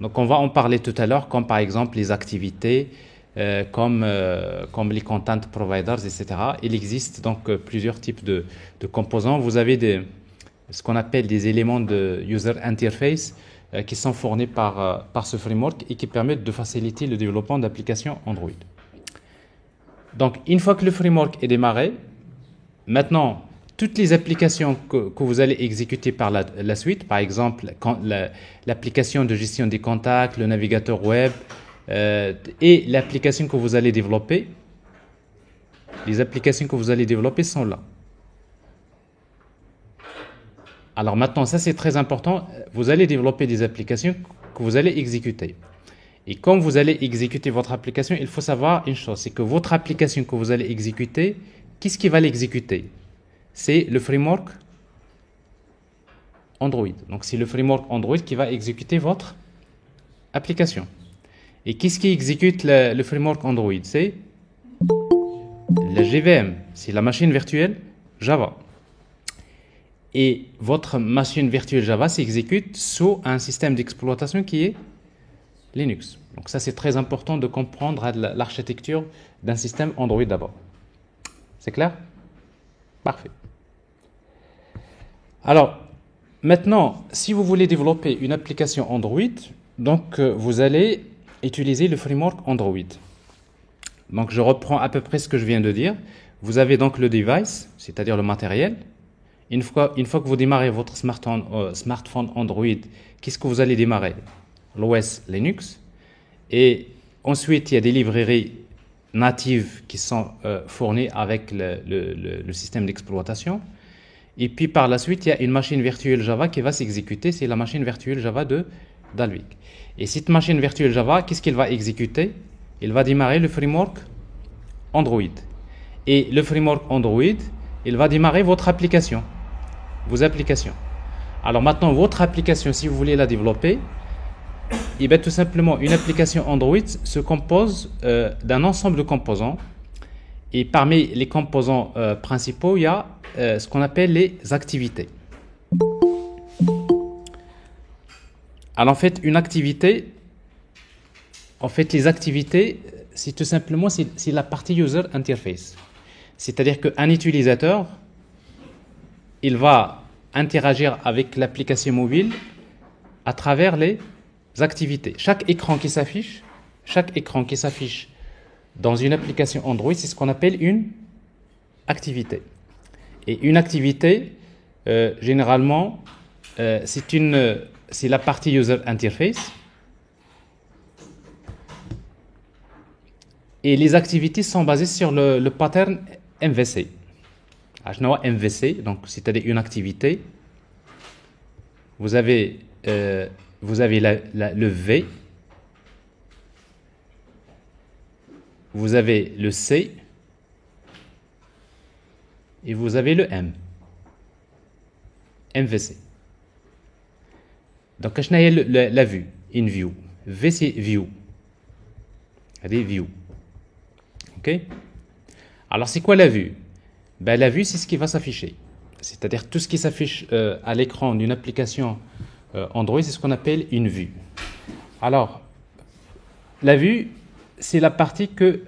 Speaker 1: Donc, on va en parler tout à l'heure, comme par exemple les activités, comme les content providers, etc. Il existe donc plusieurs types de composants. Vous avez ce qu'on appelle des éléments de user interface qui sont fournis par ce framework et qui permettent de faciliter le développement d'applications Android. Donc, une fois que le framework est démarré, maintenant, toutes les applications que vous allez exécuter par la suite, par exemple, l'application de gestion des contacts, le navigateur web et l'application que vous allez développer, Les applications que vous allez développer sont là. Alors maintenant, ça c'est très important. Vous allez développer des applications que vous allez exécuter. Et quand vous allez exécuter votre application, il faut savoir une chose, c'est que votre application que vous allez exécuter, qu'est-ce qui va l'exécuter? C'est le framework Android. Donc c'est le framework Android qui va exécuter votre application. Et qu'est-ce qui exécute le framework Android? C'est la JVM, c'est la machine virtuelle Java. Et votre machine virtuelle Java s'exécute sous un système d'exploitation qui est Linux. Donc ça c'est très important de comprendre l'architecture d'un système Android d'abord. C'est clair? Parfait. Alors, maintenant, si vous voulez développer une application Android, donc vous allez utiliser le framework Android. Donc je reprends à peu près ce que je viens de dire. Vous avez donc le device, c'est-à-dire le matériel. Une fois que vous démarrez votre smartphone Android, qu'est-ce que vous allez démarrer? L'OS Linux. Et ensuite, il y a des librairies natives qui sont fournies avec le système d'exploitation. Et puis par la suite, il y a une machine virtuelle Java qui va s'exécuter. C'est la machine virtuelle Java de Dalvik. Et cette machine virtuelle Java, qu'est-ce qu'elle va exécuter? Il va démarrer le framework Android. Et le framework Android, il va démarrer votre application, vos applications. Alors maintenant, votre application, si vous voulez la développer, et bien tout simplement, une application Android se compose d'un ensemble de composants. Et parmi les composants principaux, il y a ce qu'on appelle les activités. Alors en fait, une activité, les activités, c'est tout simplement c'est la partie user interface. C'est-à-dire qu'un utilisateur, il va interagir avec l'application mobile à travers les activités. Chaque écran qui s'affiche dans une application Android, c'est ce qu'on appelle une activité. Et une activité, généralement, c'est la partie user interface. Et les activités sont basées sur le pattern MVC. MVC, donc c'est-à-dire une activité. Vous avez le V, vous avez le C et vous avez le M. MVC. Donc, qu'est-ce que la vue? In view. V, c'est view. C'est view. OK? Alors, c'est quoi la vue? Ben, la vue, c'est ce qui va s'afficher. C'est-à-dire tout ce qui s'affiche à l'écran d'une application Android, c'est ce qu'on appelle une vue. Alors, la vue, c'est la partie que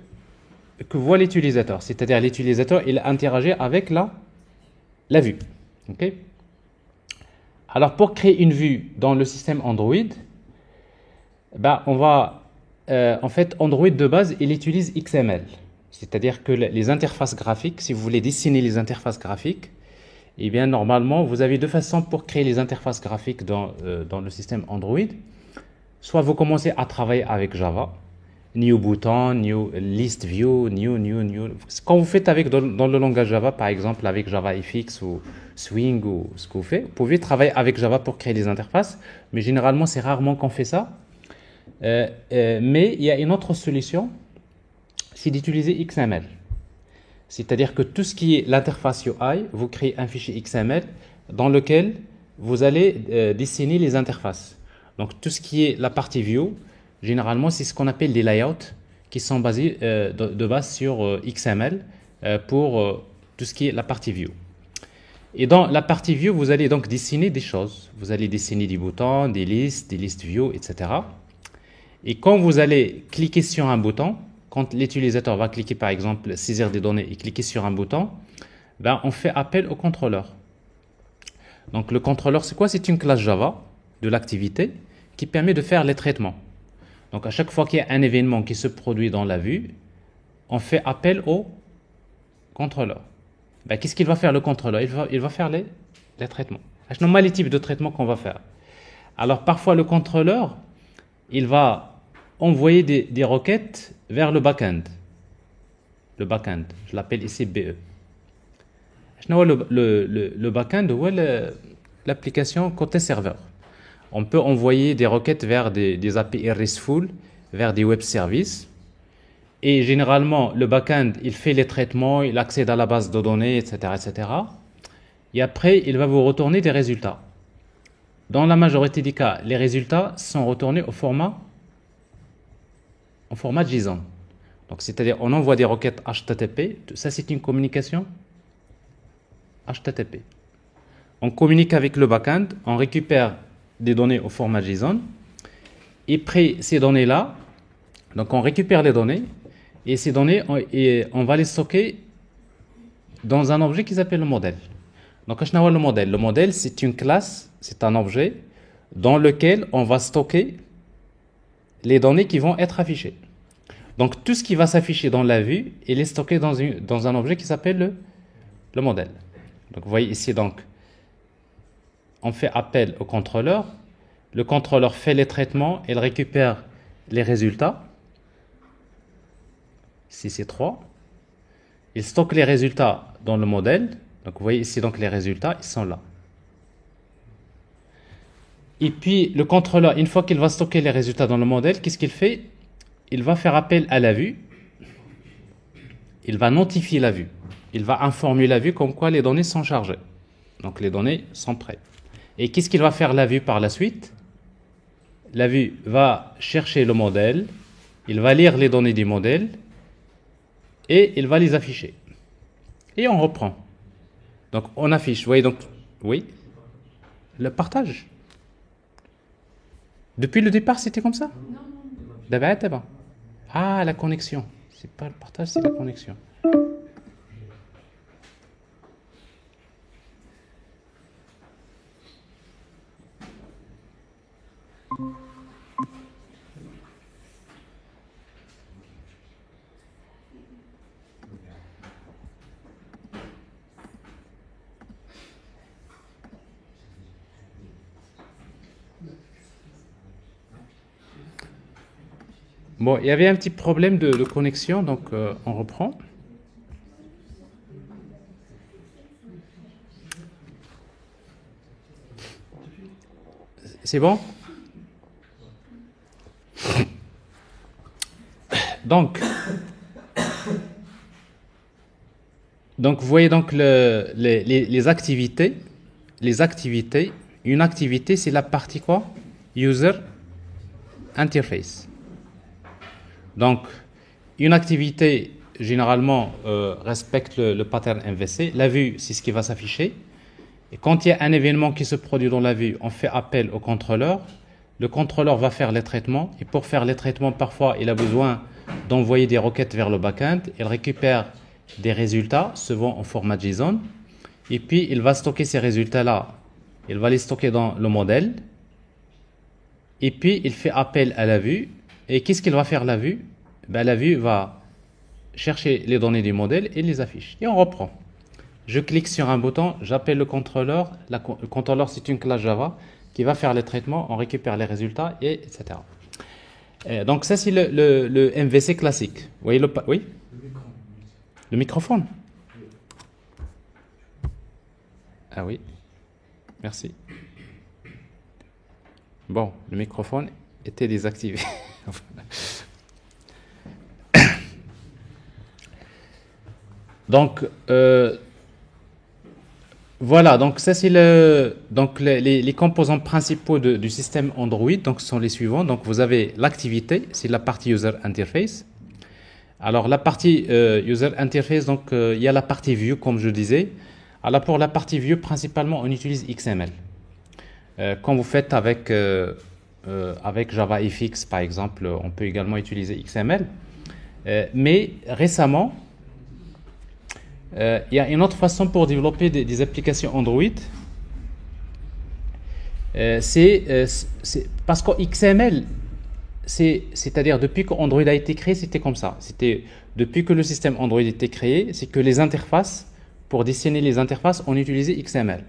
Speaker 1: voit l'utilisateur. C'est-à-dire l'utilisateur, il interagit avec la vue. OK? Alors, pour créer une vue dans le système Android, ben, on va... en fait, Android de base, il utilise XML. C'est-à-dire que les interfaces graphiques, si vous voulez dessiner les interfaces graphiques, eh bien, normalement, vous avez deux façons pour créer les interfaces graphiques dans le système Android. Soit vous commencez à travailler avec Java, new button, new list view, new. Quand vous faites dans le langage Java, par exemple, avec JavaFX ou Swing ou ce que vous faites, vous pouvez travailler avec Java pour créer les interfaces, mais généralement, c'est rarement qu'on fait ça. Mais il y a une autre solution, c'est d'utiliser XML. C'est-à-dire que tout ce qui est l'interface UI, vous créez un fichier XML dans lequel vous allez dessiner les interfaces. Donc tout ce qui est la partie view, généralement c'est ce qu'on appelle des layouts qui sont basés de base sur XML pour tout ce qui est la partie view. Et dans la partie view, vous allez donc dessiner des choses. Vous allez dessiner des boutons, des listes view, etc. Et quand vous allez cliquer sur un bouton, quand l'utilisateur va cliquer par exemple, saisir des données et cliquer sur un bouton, ben, on fait appel au contrôleur. Donc le contrôleur, c'est quoi? C'est une classe Java de l'activité qui permet de faire les traitements. Donc à chaque fois qu'il y a un événement qui se produit dans la vue, on fait appel au contrôleur. Ben, qu'est-ce qu'il va faire le contrôleur? Il va faire les traitements. C'est normal les types de traitements qu'on va faire. Alors parfois le contrôleur, il va envoyer des requêtes vers le back-end. le back-end. Je l'appelle ici BE. Le back-end, l'application côté serveur. On peut envoyer des requêtes vers des API RESTful, vers des web services. Et généralement, le back-end, il fait les traitements, il accède à la base de données, etc., etc. Et après, il va vous retourner des résultats. Dans la majorité des cas, les résultats sont retournés au format JSON. Donc, c'est-à-dire, on envoie des requêtes HTTP. Ça, c'est une communication HTTP. On communique avec le back-end, on récupère des données au format JSON. Et après ces données-là, donc on récupère les données, et ces données, on va les stocker dans un objet qui s'appelle le modèle. Donc, qu'est-ce que le modèle? Le modèle, c'est une classe, c'est un objet dans lequel on va stocker les données qui vont être affichées. Donc, tout ce qui va s'afficher dans la vue, il est stocké dans un objet qui s'appelle le modèle. Donc, vous voyez ici, donc, on fait appel au contrôleur. Le contrôleur fait les traitements, il récupère les résultats. Ici, c'est 3. Il stocke les résultats dans le modèle. Donc, vous voyez ici, donc, les résultats, ils sont là. Et puis, le contrôleur, une fois qu'il va stocker les résultats dans le modèle, qu'est-ce qu'il fait? Il va faire appel à la vue. Il va notifier la vue. Il va informer la vue comme quoi les données sont chargées. Donc, les données sont prêtes. Et qu'est-ce qu'il va faire la vue par la suite? La vue va chercher le modèle, il va lire les données du modèle et il va les afficher. Et on reprend. Donc, on affiche. Vous voyez, donc, oui, le partage. Depuis le départ, c'était comme ça? Non. Ah, la connexion. C'est pas le partage, c'est la connexion. Bon, il y avait un petit problème de connexion, donc on reprend. C'est bon? Donc, vous voyez donc les activités. Les activités. Une activité, c'est la partie quoi? User interface. Donc, une activité, généralement, respecte le pattern MVC. La vue, c'est ce qui va s'afficher. Et quand il y a un événement qui se produit dans la vue, on fait appel au contrôleur. Le contrôleur va faire les traitements. Et pour faire les traitements, parfois, il a besoin d'envoyer des requêtes vers le back-end. Il récupère des résultats, souvent en format JSON. Et puis, il va stocker ces résultats-là. Il va les stocker dans le modèle. Et puis, il fait appel à la vue. Et qu'est-ce qu'il va faire la vue? Ben, la vue va chercher les données du modèle et les affiche. Et on reprend. Je clique sur un bouton, j'appelle le contrôleur. Le contrôleur, c'est une classe Java qui va faire les traitements, on récupère les résultats, etc. Donc ça, c'est le MVC classique. Vous voyez oui? Le microphone. Ah oui. Merci. Bon, le microphone était désactivé. Donc, voilà, donc ça c'est les composants principaux du système Android, donc sont les suivants. Donc vous avez l'activité, c'est la partie user interface. Alors la partie user interface, donc il y a la partie view comme je disais. Alors pour la partie view, principalement on utilise XML. Quand vous faites avec JavaFX par exemple, on peut également utiliser XML. Mais récemment, il y a une autre façon pour développer des applications Android. C'est parce que XML, c'est-à-dire depuis qu'Android a été créé, c'était comme ça. C'était depuis que le système Android a été créé, c'est que les interfaces, pour dessiner les interfaces, on utilisait XML.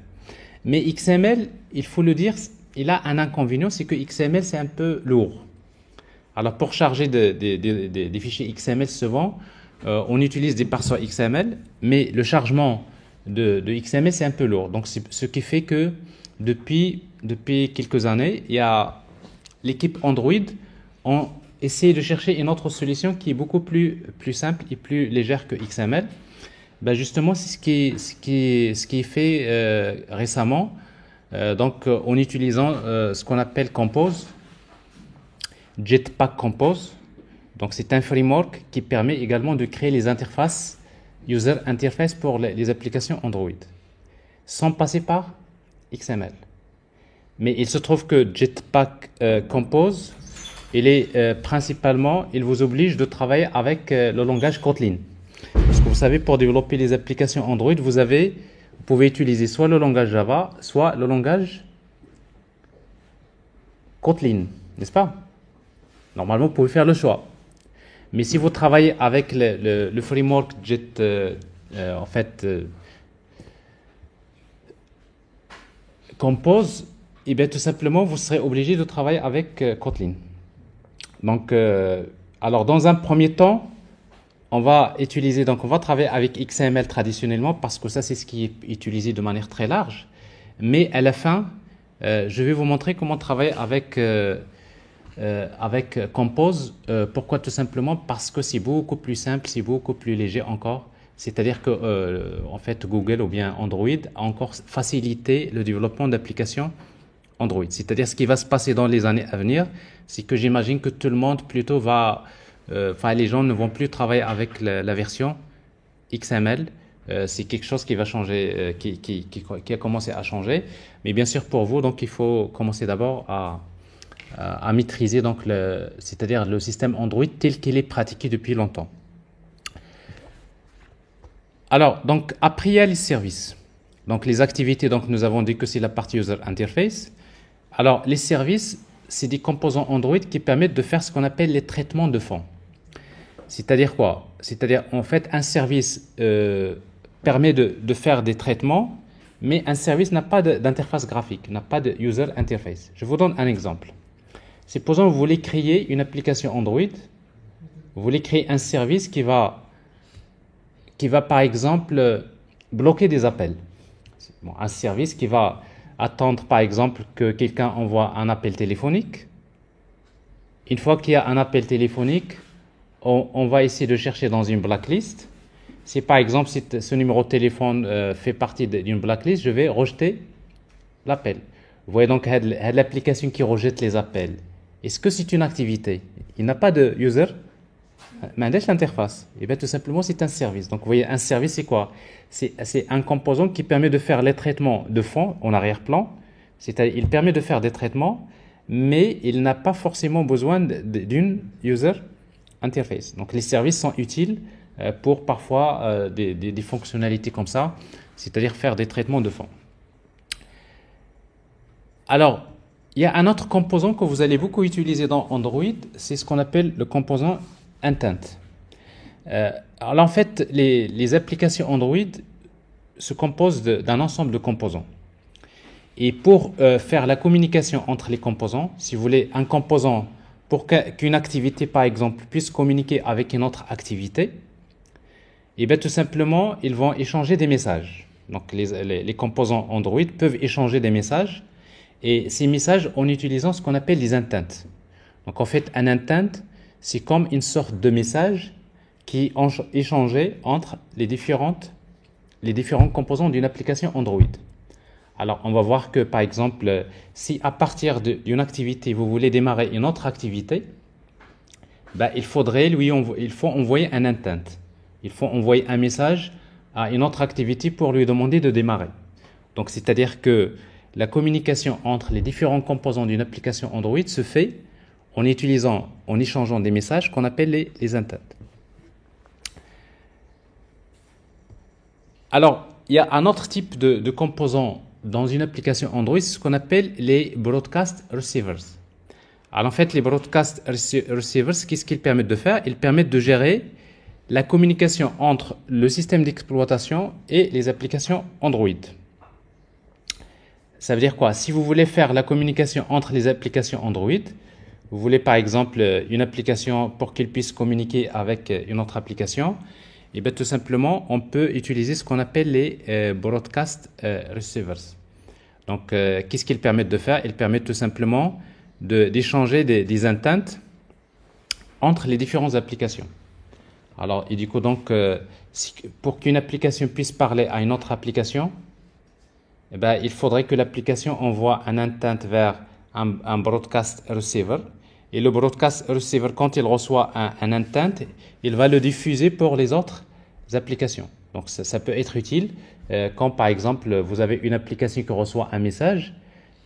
Speaker 1: Mais XML, il faut le dire, il a un inconvénient, c'est que XML, c'est un peu lourd. Alors pour charger des fichiers XML, souvent, on utilise des parseurs XML, mais le chargement de XML, c'est un peu lourd. Donc, c'est ce qui fait que depuis quelques années, il y a l'équipe Android ont essayé de chercher une autre solution qui est beaucoup plus simple et plus légère que XML. Ben justement, c'est ce qui est fait récemment, donc en utilisant ce qu'on appelle Compose, Jetpack Compose. Donc c'est un framework qui permet également de créer les interfaces, user interface pour les applications Android, sans passer par XML. Mais il se trouve que Jetpack Compose, il vous oblige de travailler avec le langage Kotlin. Parce que vous savez, pour développer les applications Android, vous pouvez utiliser soit le langage Java, soit le langage Kotlin, n'est-ce pas? Normalement, vous pouvez faire le choix. Mais si vous travaillez avec le framework Compose, et bien tout simplement, vous serez obligé de travailler avec Kotlin. Donc, alors dans un premier temps, on va travailler avec XML traditionnellement parce que ça, c'est ce qui est utilisé de manière très large. Mais à la fin, je vais vous montrer comment travailler avec Compose. Pourquoi? Tout simplement parce que c'est beaucoup plus simple, c'est beaucoup plus léger encore. C'est-à-dire que, en fait, Google ou bien Android a encore facilité le développement d'applications Android. C'est-à-dire ce qui va se passer dans les années à venir, c'est que j'imagine que tout le monde plutôt les gens ne vont plus travailler avec la version XML. C'est quelque chose qui va changer, qui a commencé à changer. Mais bien sûr pour vous, donc il faut commencer d'abord à maîtriser donc c'est-à-dire le système Android tel qu'il est pratiqué depuis longtemps. Alors donc après il y a les services. Donc les activités, donc nous avons dit que c'est la partie user interface. Alors les services, c'est des composants Android qui permettent de faire ce qu'on appelle les traitements de fond. C'est-à-dire quoi? C'est-à-dire en fait un service permet de faire des traitements, mais un service n'a pas d'interface graphique, n'a pas de user interface. Je vous donne un exemple. Supposons que vous voulez créer une application Android, vous voulez créer un service qui va par exemple bloquer des appels. Bon, un service qui va attendre par exemple que quelqu'un envoie un appel téléphonique. Une fois qu'il y a un appel téléphonique, on va essayer de chercher dans une blacklist. Si par exemple ce numéro de téléphone fait partie d'une blacklist, je vais rejeter l'appel. Vous voyez donc l'application qui rejette les appels. Est-ce que c'est une activité? Il n'a pas de user, mais l'interface. Et bien tout simplement c'est un service. Donc vous voyez, un service c'est quoi? C'est un composant qui permet de faire les traitements de fond en arrière-plan. C'est-à-dire il permet de faire des traitements, mais il n'a pas forcément besoin d'une user interface. Donc les services sont utiles pour parfois des fonctionnalités comme ça, c'est-à-dire faire des traitements de fond. Alors, il y a un autre composant que vous allez beaucoup utiliser dans Android, c'est ce qu'on appelle le composant Intent. Alors en fait, les applications Android se composent d'un ensemble de composants. Et pour faire la communication entre les composants, si vous voulez un composant pour qu'une activité, par exemple, puisse communiquer avec une autre activité, et bien tout simplement, ils vont échanger des messages. Donc les composants Android peuvent échanger des messages, et ces messages en utilisant ce qu'on appelle les intents. Donc en fait, un intent, c'est comme une sorte de message qui est échangé entre les différents composants d'une application Android. Alors, on va voir que, par exemple, si à partir d'une activité, vous voulez démarrer une autre activité, ben, il faut envoyer un intent. Il faut envoyer un message à une autre activité pour lui demander de démarrer. Donc, c'est-à-dire que la communication entre les différents composants d'une application Android se fait en échangeant des messages qu'on appelle les intents. Alors, il y a un autre type de composants dans une application Android, c'est ce qu'on appelle les broadcast receivers. Alors en fait, les broadcast receivers, qu'est-ce qu'ils permettent de faire? Ils permettent de gérer la communication entre le système d'exploitation et les applications Android. Ça veut dire quoi? Si vous voulez faire la communication entre les applications Android, Vous voulez par exemple une application pour qu'il puisse communiquer avec une autre application, et bien tout simplement, on peut utiliser ce qu'on appelle les broadcast receivers. Donc, qu'est-ce qu'ils permettent de faire? Ils permettent tout simplement d'échanger des intents entre les différentes applications. Alors, et du coup, donc, pour qu'une application puisse parler à une autre application, eh ben, il faudrait que l'application envoie un intent vers un broadcast receiver. Et le broadcast receiver, quand il reçoit un intent, il va le diffuser pour les autres applications. Donc, ça peut être utile quand, par exemple, vous avez une application qui reçoit un message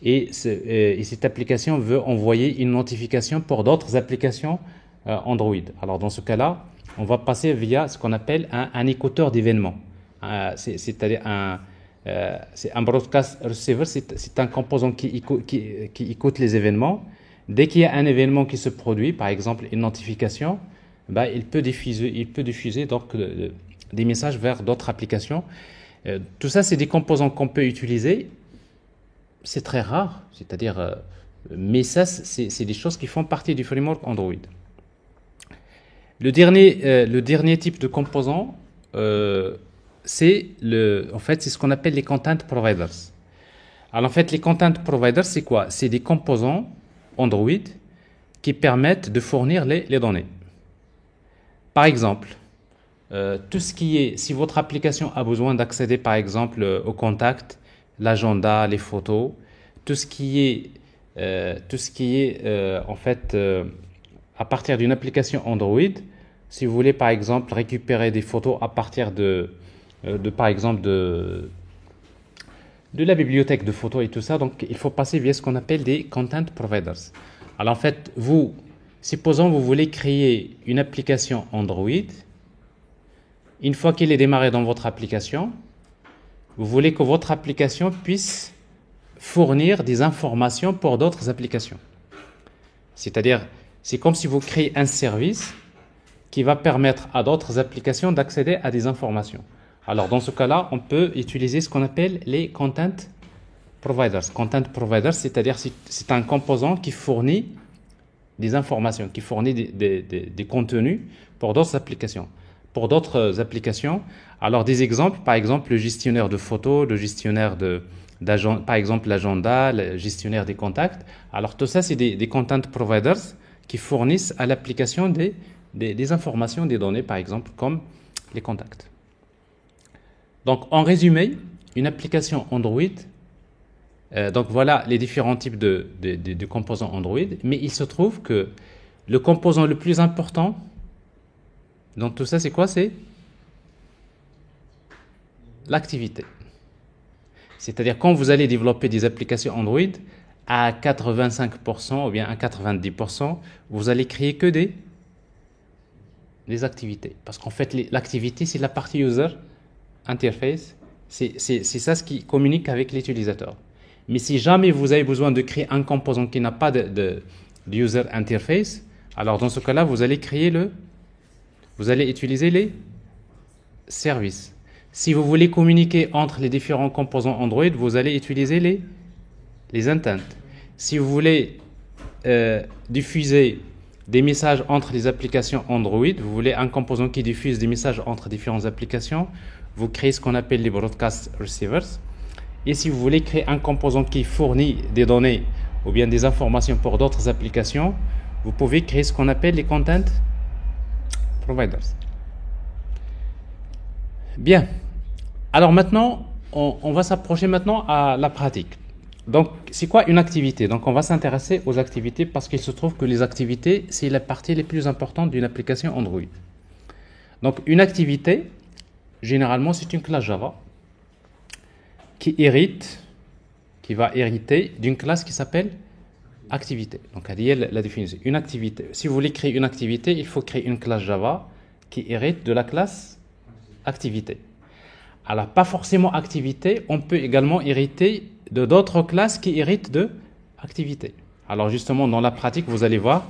Speaker 1: et cette application veut envoyer une notification pour d'autres applications Android. Alors, dans ce cas-là, on va passer via ce qu'on appelle un écouteur d'événements. C'est-à-dire c'est un broadcast receiver, c'est un composant qui écoute les événements. Dès qu'il y a un événement qui se produit, par exemple une notification, ben, il peut diffuser donc, des messages vers d'autres applications. Tout ça, c'est des composants qu'on peut utiliser. C'est très rare, c'est-à-dire, mais ça, c'est des choses qui font partie du framework Android. Le dernier type de composant, c'est ce qu'on appelle les content providers. Alors en fait, les content providers, c'est quoi? C'est des composants Android qui permettent de fournir les données. Par exemple, tout ce qui est, si votre application a besoin d'accéder par exemple aux contacts, l'agenda, les photos, tout ce qui est en fait à partir d'une application Android, si vous voulez par exemple récupérer des photos à partir par exemple de la bibliothèque de photos et tout ça, donc il faut passer via ce qu'on appelle des content providers. Alors en fait, supposons vous voulez créer une application Android, une fois qu'elle est démarrée dans votre application, vous voulez que votre application puisse fournir des informations pour d'autres applications. C'est-à-dire, c'est comme si vous créez un service qui va permettre à d'autres applications d'accéder à des informations. Alors, dans ce cas-là, on peut utiliser ce qu'on appelle les content providers. Content providers, c'est-à-dire c'est un composant qui fournit des informations, qui fournit des contenus pour d'autres applications. Alors des exemples, par exemple le gestionnaire de photos, le gestionnaire par exemple l'agenda, le gestionnaire des contacts. Alors tout ça, c'est des content providers qui fournissent à l'application des informations, des données, par exemple, comme les contacts. Donc, en résumé, une application Android, donc voilà les différents types de composants Android, mais il se trouve que le composant le plus important dans tout ça, c'est quoi? C'est l'activité. C'est-à-dire, quand vous allez développer des applications Android, à 85% ou bien à 90%, vous allez créer que des activités. Parce qu'en fait, l'activité, c'est la partie user interface. C'est ça ce qui communique avec l'utilisateur. Mais si jamais vous avez besoin de créer un composant qui n'a pas de user interface, alors dans ce cas-là, vous allez utiliser les services. Si vous voulez communiquer entre les différents composants Android, vous allez utiliser les intents. Si vous voulez diffuser des messages entre les applications Android, vous voulez un composant qui diffuse des messages entre différentes applications, vous créez ce qu'on appelle les broadcast receivers. Et si vous voulez créer un composant qui fournit des données ou bien des informations pour d'autres applications, vous pouvez créer ce qu'on appelle les content providers. Bien. Alors maintenant, on va s'approcher maintenant à la pratique. Donc, c'est quoi une activité? Donc, on va s'intéresser aux activités parce qu'il se trouve que les activités, c'est la partie la plus importante d'une application Android. Donc, une activité, généralement, c'est une classe Java qui va hériter d'une classe qui s'appelle activité. Donc, la définition. Une activité. Si vous voulez créer une activité, il faut créer une classe Java qui hérite de la classe activité. Alors, pas forcément activité, on peut également hériter de d'autres classes qui héritent de activité. Alors, justement, dans la pratique, vous allez voir,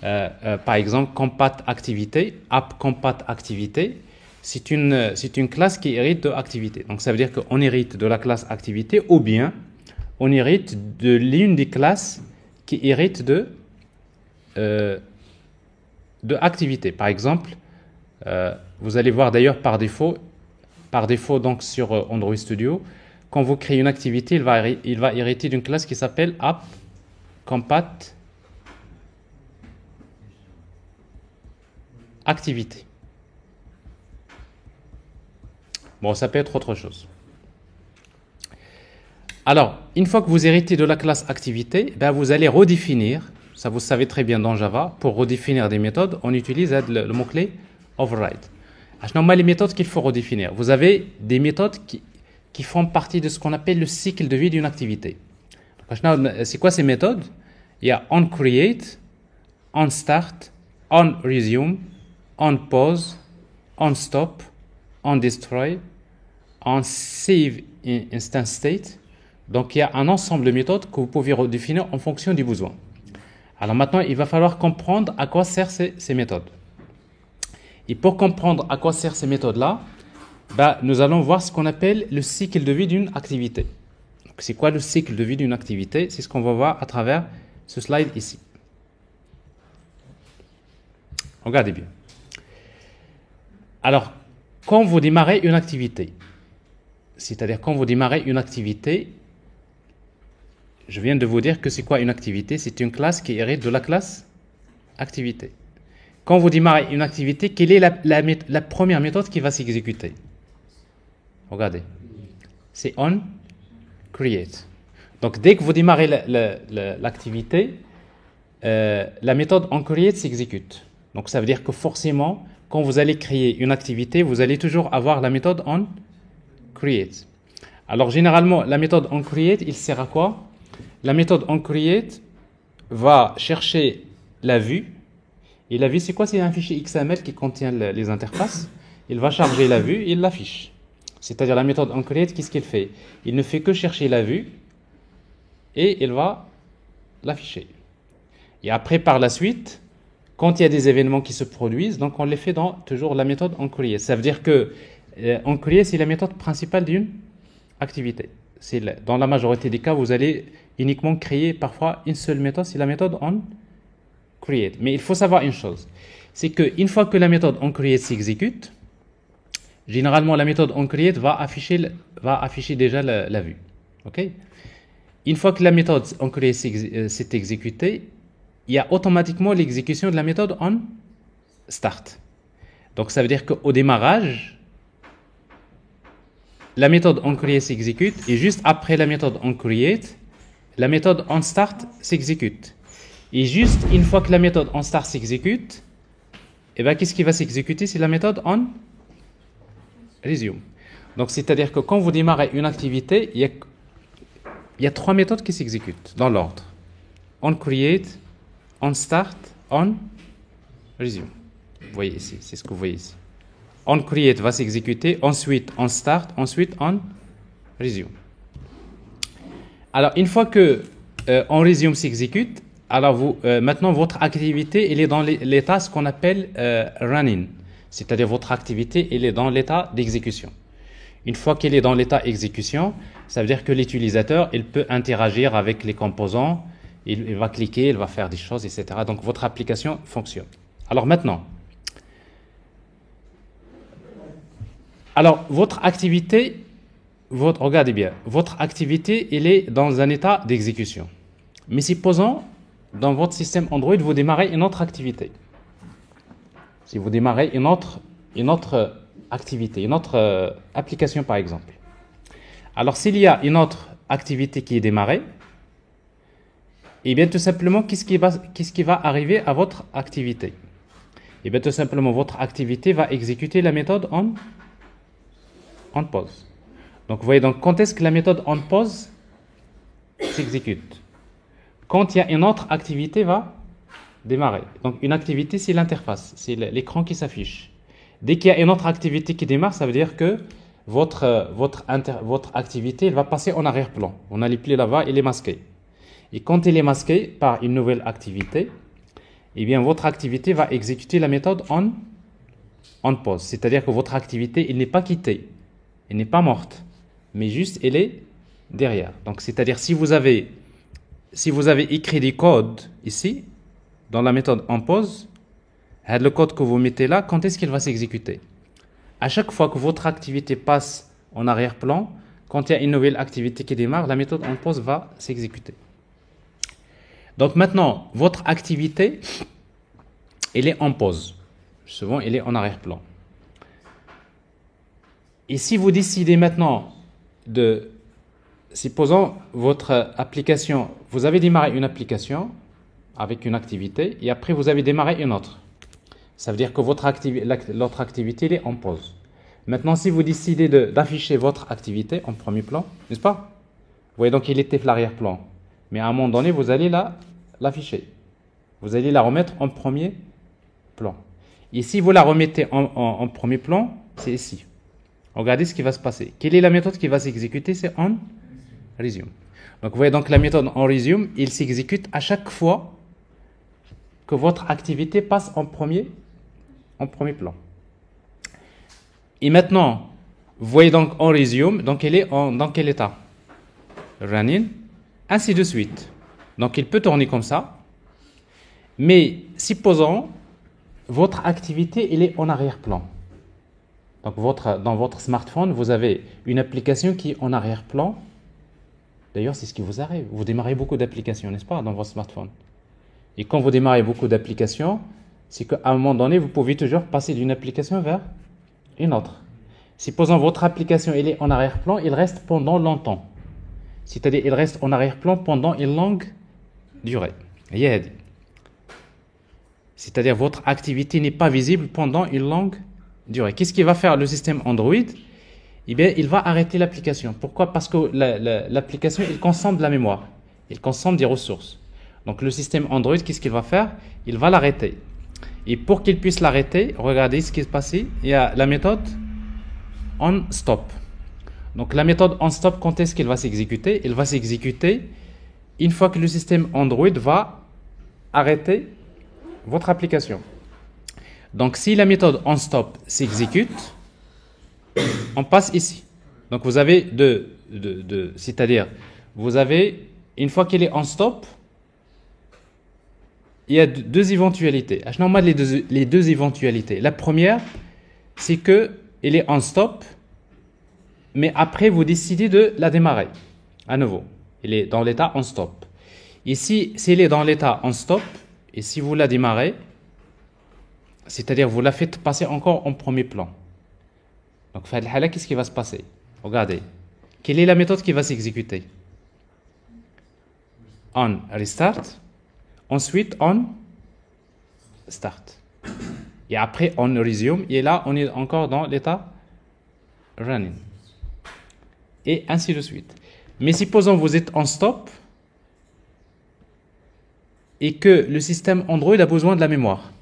Speaker 1: par exemple, compat activité, app compat activité, c'est une classe qui hérite de activité. Donc, ça veut dire qu'on hérite de la classe activité ou bien on hérite de l'une des classes qui hérite de de activité. Par exemple, vous allez voir d'ailleurs par défaut donc sur Android Studio, quand vous créez une activité, il va hériter d'une classe qui s'appelle App Compat Activité. Bon, ça peut être autre chose. Alors, une fois que vous héritez de la classe activité, ben vous allez redéfinir, ça vous savez très bien dans Java, pour redéfinir des méthodes, on utilise le mot-clé override. Les méthodes qu'il faut redéfinir. Vous avez des méthodes qui font partie de ce qu'on appelle le cycle de vie d'une activité. C'est quoi ces méthodes? Il y a onCreate, onStart, onResume, onPause, onStop, onDestroy, onSaveInstantState. Donc il y a un ensemble de méthodes que vous pouvez redéfinir en fonction du besoin. Alors maintenant, il va falloir comprendre à quoi servent ces méthodes. Et pour comprendre à quoi servent ces méthodes-là, nous allons voir ce qu'on appelle le cycle de vie d'une activité. C'est quoi le cycle de vie d'une activité? C'est ce qu'on va voir à travers ce slide ici. Regardez bien. Alors, quand vous démarrez une activité, c'est-à-dire quand vous démarrez une activité, je viens de vous dire que c'est quoi une activité? C'est une classe qui hérite de la classe activité. Quand vous démarrez une activité, quelle est la première méthode qui va s'exécuter? Regardez. C'est onCreate. Donc, dès que vous démarrez l'activité, la méthode onCreate s'exécute. Donc, ça veut dire que forcément, quand vous allez créer une activité, vous allez toujours avoir la méthode onCreate. Alors, généralement, la méthode onCreate, il sert à quoi? La méthode onCreate va chercher la vue. Et la vue, c'est quoi? C'est un fichier XML qui contient les interfaces. Il va charger la vue et il l'affiche. C'est-à-dire la méthode onCreate, qu'est-ce qu'il fait? Il ne fait que chercher la vue et il va l'afficher. Et après, par la suite, quand il y a des événements qui se produisent, donc on les fait dans toujours la méthode onCreate. Ça veut dire que onCreate, c'est la méthode principale d'une activité. Dans la majorité des cas, vous allez uniquement créer parfois une seule méthode, c'est la méthode onCreate. Mais il faut savoir une chose, c'est qu'une fois que la méthode onCreate s'exécute, généralement la méthode onCreate va afficher déjà la vue. Okay? Une fois que la méthode onCreate s'est exécutée, il y a automatiquement l'exécution de la méthode onStart. Donc ça veut dire qu'au démarrage, la méthode onCreate s'exécute et juste après la méthode onCreate, la méthode onStart s'exécute. Et juste une fois que la méthode onStart s'exécute, qu'est-ce qui va s'exécuter? C'est la méthode onResume. Donc c'est-à-dire que quand vous démarrez une activité, il y a trois méthodes qui s'exécutent dans l'ordre. onCreate, onStart, onResume. Vous voyez ici, c'est ce que vous voyez ici. onCreate va s'exécuter, ensuite onStart, ensuite onResume. Alors, une fois que onResume s'exécute, alors maintenant votre activité elle est dans l'état ce qu'on appelle running, c'est-à-dire votre activité elle est dans l'état d'exécution. Une fois qu'elle est dans l'état exécution, ça veut dire que l'utilisateur il peut interagir avec les composants, il va cliquer, il va faire des choses, etc. Donc votre application fonctionne. Alors maintenant, votre activité, regardez bien, votre activité elle est dans un état d'exécution. Mais supposons dans votre système Android, vous démarrez une autre activité. Si vous démarrez une autre activité, une autre application par exemple. Alors s'il y a une autre activité qui est démarrée, et bien tout simplement, qu'est-ce qui va arriver à votre activité? Et bien tout simplement, votre activité va exécuter la méthode onPause. Donc vous voyez, donc quand est-ce que la méthode onPause s'exécute? Quand il y a une autre activité va démarrer. Donc une activité, c'est l'interface, c'est l'écran qui s'affiche. Dès qu'il y a une autre activité qui démarre, ça veut dire que votre activité elle va passer en arrière-plan. On a les plis là-bas, elle est masquée. Et quand elle est masquée par une nouvelle activité, eh bien votre activité va exécuter la méthode onPause. C'est-à-dire que votre activité, elle n'est pas quittée, elle n'est pas morte, mais juste elle est derrière. Donc c'est-à-dire si vous avez écrit des codes ici, dans la méthode on pause, le code que vous mettez là, quand est-ce qu'il va s'exécuter? À chaque fois que votre activité passe en arrière-plan, quand il y a une nouvelle activité qui démarre, la méthode on pause va s'exécuter. Donc maintenant, votre activité, elle est en pause. Souvent, elle est en arrière-plan. Et si vous décidez maintenant de... Supposons votre application, vous avez démarré une application avec une activité et après vous avez démarré une autre. Ça veut dire que l'autre activité elle est en pause. Maintenant, si vous décidez d'afficher votre activité en premier plan, n'est-ce pas? Vous voyez donc il était l'arrière-plan. Mais à un moment donné, vous allez l'afficher. Vous allez la remettre en premier plan. Et si vous la remettez en premier plan, c'est ici. Regardez ce qui va se passer. Quelle est la méthode qui va s'exécuter? C'est on resume. Donc vous voyez donc la méthode on resume, il s'exécute à chaque fois que votre activité passe en premier plan. Et maintenant, vous voyez donc on resume, donc elle est dans quel état? Running, ainsi de suite. Donc il peut tourner comme ça. Mais supposons votre activité elle est en arrière-plan. Donc dans votre smartphone, vous avez une application qui est en arrière-plan. D'ailleurs, c'est ce qui vous arrive. Vous démarrez beaucoup d'applications, n'est-ce pas, dans votre smartphone. Et quand vous démarrez beaucoup d'applications, c'est qu'à un moment donné, vous pouvez toujours passer d'une application vers une autre. Supposons votre application elle est en arrière-plan, il reste pendant longtemps. C'est-à-dire, il reste en arrière-plan pendant une longue durée. C'est-à-dire, votre activité n'est pas visible pendant une longue durée. Qu'est-ce qu'il va faire le système Android? Eh bien, il va arrêter l'application. Pourquoi? Parce que l'application, il consomme de la mémoire. Il consomme des ressources. Donc, le système Android, qu'est-ce qu'il va faire? Il va l'arrêter. Et pour qu'il puisse l'arrêter, regardez ce qui se passe. Il y a la méthode onStop. Donc, la méthode onStop, quand est-ce qu'elle va s'exécuter? Elle va s'exécuter une fois que le système Android va arrêter votre application. Donc, si la méthode onStop s'exécute, on passe ici. Donc, vous avez c'est-à-dire, vous avez, une fois qu'il est en stop, il y a deux éventualités. Normalement, les deux éventualités. La première, c'est qu'il est en stop, mais après, vous décidez de la démarrer à nouveau. Il est dans l'état en stop. Ici, s'il est dans l'état en stop, et si vous la démarrez, c'est-à-dire, vous la faites passer encore en premier plan. Donc, qu'est-ce qui va se passer? Regardez. Quelle est la méthode qui va s'exécuter? On restart. Ensuite, on start. Et après, on resume. Et là, on est encore dans l'état running. Et ainsi de suite. Mais supposons que vous êtes en stop et que le système Android a besoin de la mémoire.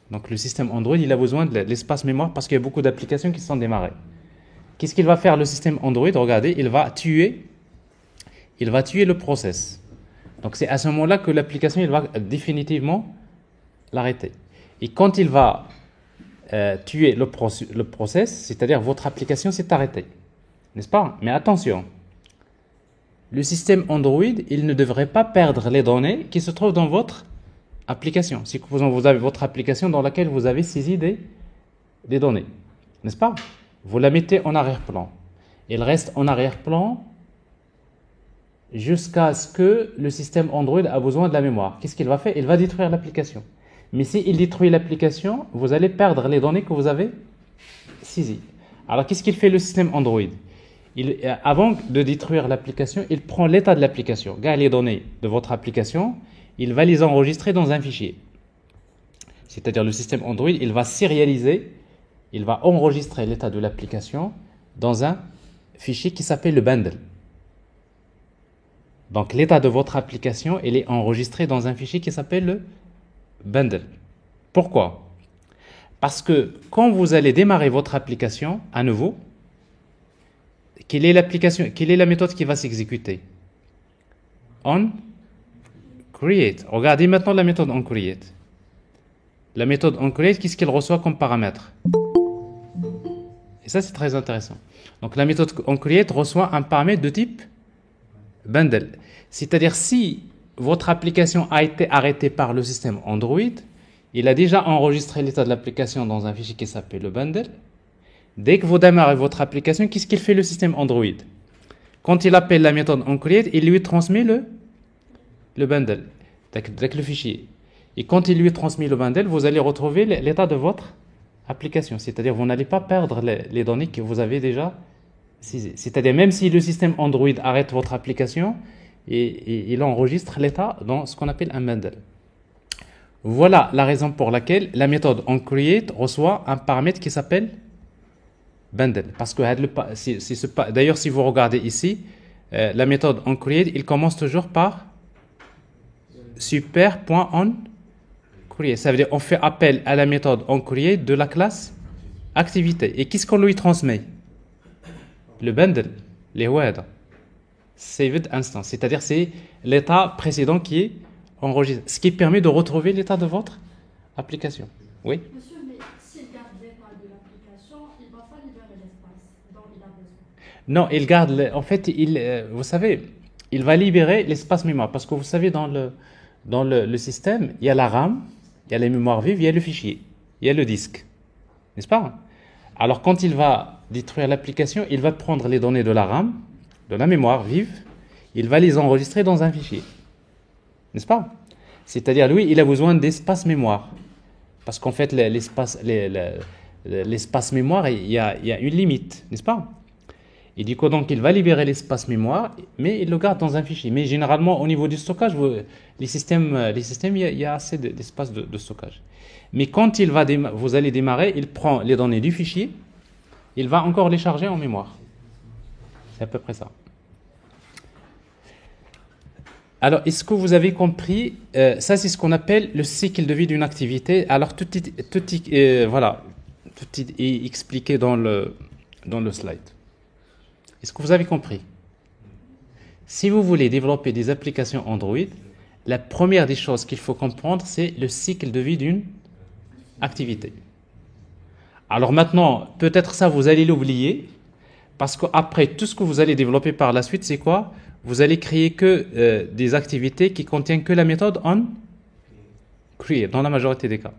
Speaker 1: Donc, le système Android, il a besoin de l'espace mémoire parce qu'il y a beaucoup d'applications qui sont démarrées. Qu'est-ce qu'il va faire le système Android? Regardez, il va tuer le process. Donc, c'est à ce moment-là que l'application, il va définitivement l'arrêter. Et quand il va tuer le process, c'est-à-dire votre application s'est arrêtée. N'est-ce pas? Mais attention, le système Android, il ne devrait pas perdre les données qui se trouvent dans votre application. Si vous avez votre application dans laquelle vous avez saisi des données, n'est-ce pas? Vous la mettez en arrière-plan. Elle reste en arrière-plan jusqu'à ce que le système Android a besoin de la mémoire. Qu'est-ce qu'il va faire? Il va détruire l'application. Mais s'il détruit l'application, vous allez perdre les données que vous avez saisies. Alors, qu'est-ce qu'il fait le système Android? Avant de détruire l'application, il prend l'état de l'application. Regarde les données de votre application, il va les enregistrer dans un fichier. C'est-à-dire le système Android, il va serialiser, il va enregistrer l'état de l'application dans un fichier qui s'appelle le bundle. Donc l'état de votre application, il est enregistré dans un fichier qui s'appelle le bundle. Pourquoi? Parce que quand vous allez démarrer votre application à nouveau, quelle est la méthode qui va s'exécuter? On create. Regardez maintenant la méthode on create. La méthode on create, qu'est-ce qu'elle reçoit comme paramètre? Et ça, c'est très intéressant. Donc, la méthode on create reçoit un paramètre de type bundle. C'est-à-dire, si votre application a été arrêtée par le système Android, il a déjà enregistré l'état de l'application dans un fichier qui s'appelle le bundle. Dès que vous démarrez votre application, qu'est-ce qu'il fait le système Android? Quand il appelle la méthode onCreate, il lui transmet le bundle, avec le fichier. Et quand il lui transmet le bundle, vous allez retrouver l'état de votre application. C'est-à-dire vous n'allez pas perdre les données que vous avez déjà saisies. C'est-à-dire même si le système Android arrête votre application, et il enregistre l'état dans ce qu'on appelle un bundle. Voilà la raison pour laquelle la méthode onCreate reçoit un paramètre qui s'appelle bundle. Parce que d'ailleurs, si vous regardez ici, la méthode onCreate, il commence toujours par super.onCreate. Ça veut dire on fait appel à la méthode onCreate de la classe activité. Et qu'est-ce qu'on lui transmet? Le bundle, les WAD. Saved instance, c'est-à-dire c'est l'état précédent qui est enregistré, ce qui permet de retrouver l'état de votre application. Oui.
Speaker 2: Monsieur, mais s'il garde l'état de l'application, il ne va pas libérer l'espace dont il a besoin.
Speaker 1: Non, il garde, en fait, vous savez, il va libérer l'espace mémoire, parce que vous savez, dans le système, il y a la RAM, il y a la mémoire vive, il y a le fichier, il y a le disque, n'est-ce pas? Alors quand il va détruire l'application, il va prendre les données de la RAM, de la mémoire vive, il va les enregistrer dans un fichier. N'est-ce pas? C'est-à-dire, lui, il a besoin d'espace mémoire. Parce qu'en fait, l'espace mémoire, il y a une limite, n'est-ce pas? Et du coup, donc, il va libérer l'espace mémoire, mais il le garde dans un fichier. Mais généralement, au niveau du stockage, les systèmes, il y a assez d'espace de stockage. Mais quand vous allez démarrer, il prend les données du fichier, il va encore les charger en mémoire. C'est à peu près ça. Alors, est-ce que vous avez compris? Ça, c'est ce qu'on appelle le cycle de vie d'une activité. Alors, tout est expliqué dans le slide. Est-ce que vous avez compris? Si vous voulez développer des applications Android, la première des choses qu'il faut comprendre, c'est le cycle de vie d'une activité. Alors maintenant, peut-être ça, vous allez l'oublier, parce qu'après, tout ce que vous allez développer par la suite, c'est quoi? Vous allez créer que des activités qui contiennent que la méthode onCreate, dans la majorité des cas.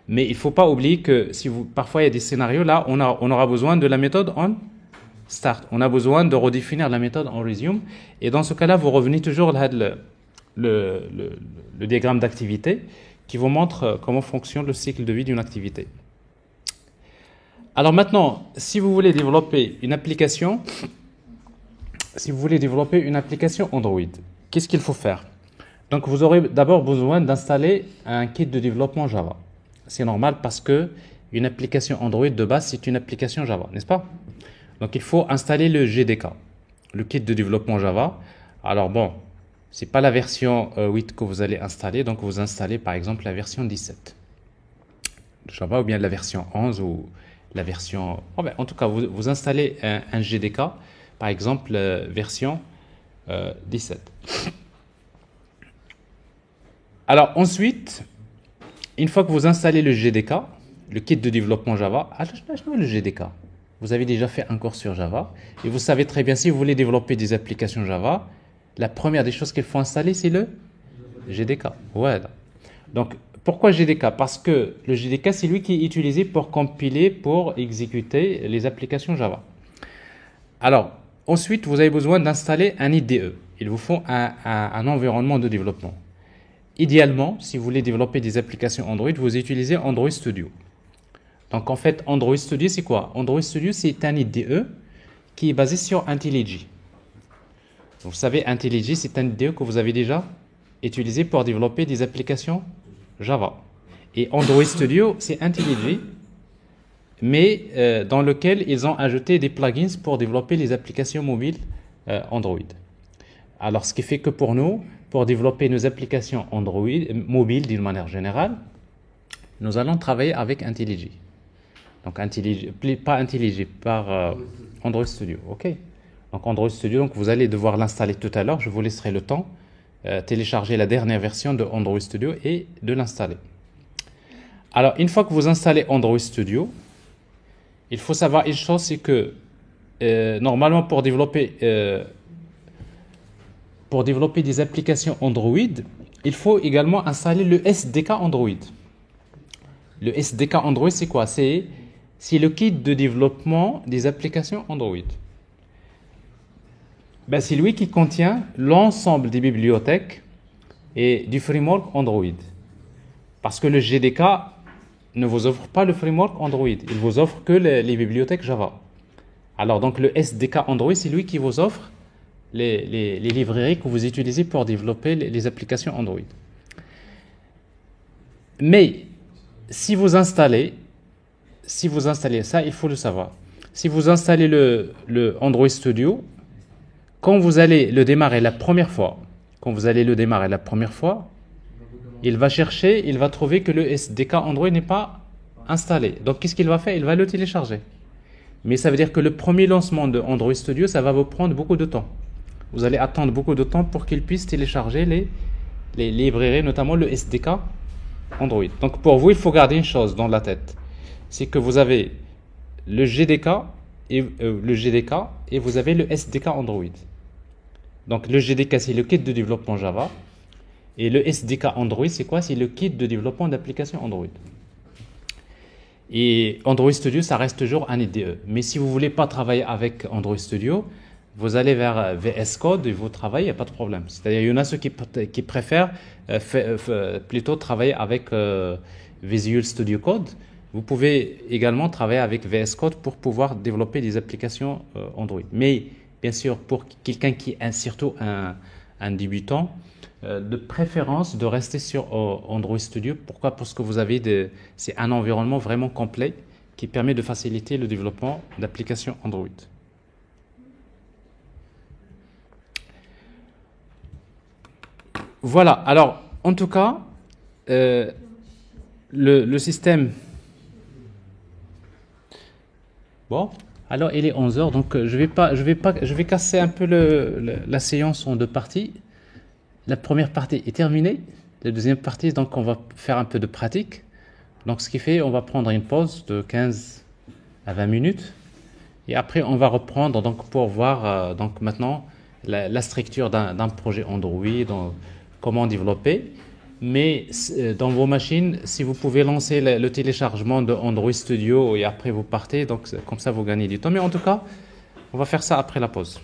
Speaker 1: Mais il ne faut pas oublier que parfois il y a des scénarios, là, on aura besoin de la méthode onStart. On a besoin de redéfinir la méthode onResume. Et dans ce cas-là, vous revenez toujours le diagramme d'activité qui vous montre comment fonctionne le cycle de vie d'une activité. Alors maintenant, si vous voulez développer une application Android, qu'est-ce qu'il faut faire? Donc vous aurez d'abord besoin d'installer un kit de développement Java. C'est normal parce que une application Android de base, c'est une application Java, n'est-ce pas? Donc il faut installer le JDK, le kit de développement Java. Alors bon, c'est pas la version 8 que vous allez installer, donc vous installez par exemple la version 17 de Java, ou bien la version 11 ou la version... en tout cas, vous installez un JDK, par exemple version 17. Alors ensuite, une fois que vous installez le JDK, le kit de développement Java, le JDK, vous avez déjà fait un cours sur Java, et vous savez très bien, si vous voulez développer des applications Java, la première des choses qu'il faut installer, c'est le JDK. Voilà. Donc, pourquoi JDK? Parce que le JDK, c'est lui qui est utilisé pour compiler, pour exécuter les applications Java. Alors, ensuite, vous avez besoin d'installer un IDE. Il vous faut un environnement de développement. Idéalement, si vous voulez développer des applications Android, vous utilisez Android Studio. Donc, en fait, Android Studio, c'est quoi? Android Studio, c'est un IDE qui est basé sur IntelliJ. Vous savez, IntelliJ, c'est un IDE que vous avez déjà utilisé pour développer des applications Java. Et Android Studio, c'est IntelliJ, mais dans lequel ils ont ajouté des plugins pour développer les applications mobiles Android. Alors, ce qui fait que pour nous, pour développer nos applications Android mobiles d'une manière générale, nous allons travailler avec IntelliJ. Donc, pas IntelliJ, par Android Studio. OK? Donc, Android Studio, donc vous allez devoir l'installer tout à l'heure. Je vous laisserai le temps. Télécharger la dernière version de Android Studio et de l'installer. Alors, une fois que vous installez Android Studio, il faut savoir une chose, c'est que normalement pour développer pour développer des applications Android, il faut également installer le SDK Android. Le SDK Android, c'est quoi? C'est le kit de développement des applications Android. Ben, c'est lui qui contient l'ensemble des bibliothèques et du framework Android. Parce que le GDK ne vous offre pas le framework Android, il vous offre que les bibliothèques Java. Alors donc le SDK Android, c'est lui qui vous offre les librairies que vous utilisez pour développer les applications Android. Mais si vous installez ça, il faut le savoir. Si vous installez le Android Studio, quand vous allez le démarrer la première fois, il va chercher, il va trouver que le SDK Android n'est pas installé. Donc qu'est-ce qu'il va faire? Il va le télécharger. Mais ça veut dire que le premier lancement de Android Studio, ça va vous prendre beaucoup de temps. Vous allez attendre beaucoup de temps pour qu'il puisse télécharger les librairies, notamment le SDK Android. Donc pour vous, il faut garder une chose dans la tête. C'est que vous avez le GDK et vous avez le SDK Android. Donc le GDK, c'est le kit de développement Java. Et le SDK Android, c'est quoi? C'est le kit de développement d'applications Android. Et Android Studio, ça reste toujours un IDE. Mais si vous ne voulez pas travailler avec Android Studio, vous allez vers VS Code et vous travaillez, il n'y a pas de problème. C'est-à-dire, il y en a ceux qui préfèrent plutôt travailler avec Visual Studio Code. Vous pouvez également travailler avec VS Code pour pouvoir développer des applications Android. Mais bien sûr, pour quelqu'un qui est surtout un débutant, de préférence de rester sur Android Studio. Pourquoi? Parce que c'est un environnement vraiment complet qui permet de faciliter le développement d'applications Android. Voilà, alors en tout cas, le système... Bon, alors il est 11 heures, donc je vais casser un peu la séance en deux parties. La première partie est terminée. La deuxième partie, donc on va faire un peu de pratique. Donc ce qui fait, on va prendre une pause de 15 à 20 minutes. Et après, on va reprendre donc, pour voir donc, maintenant la structure d'un projet Android, comment développer. Mais dans vos machines, si vous pouvez lancer le téléchargement de Android Studio et après vous partez, donc comme ça vous gagnez du temps. Mais en tout cas, on va faire ça après la pause.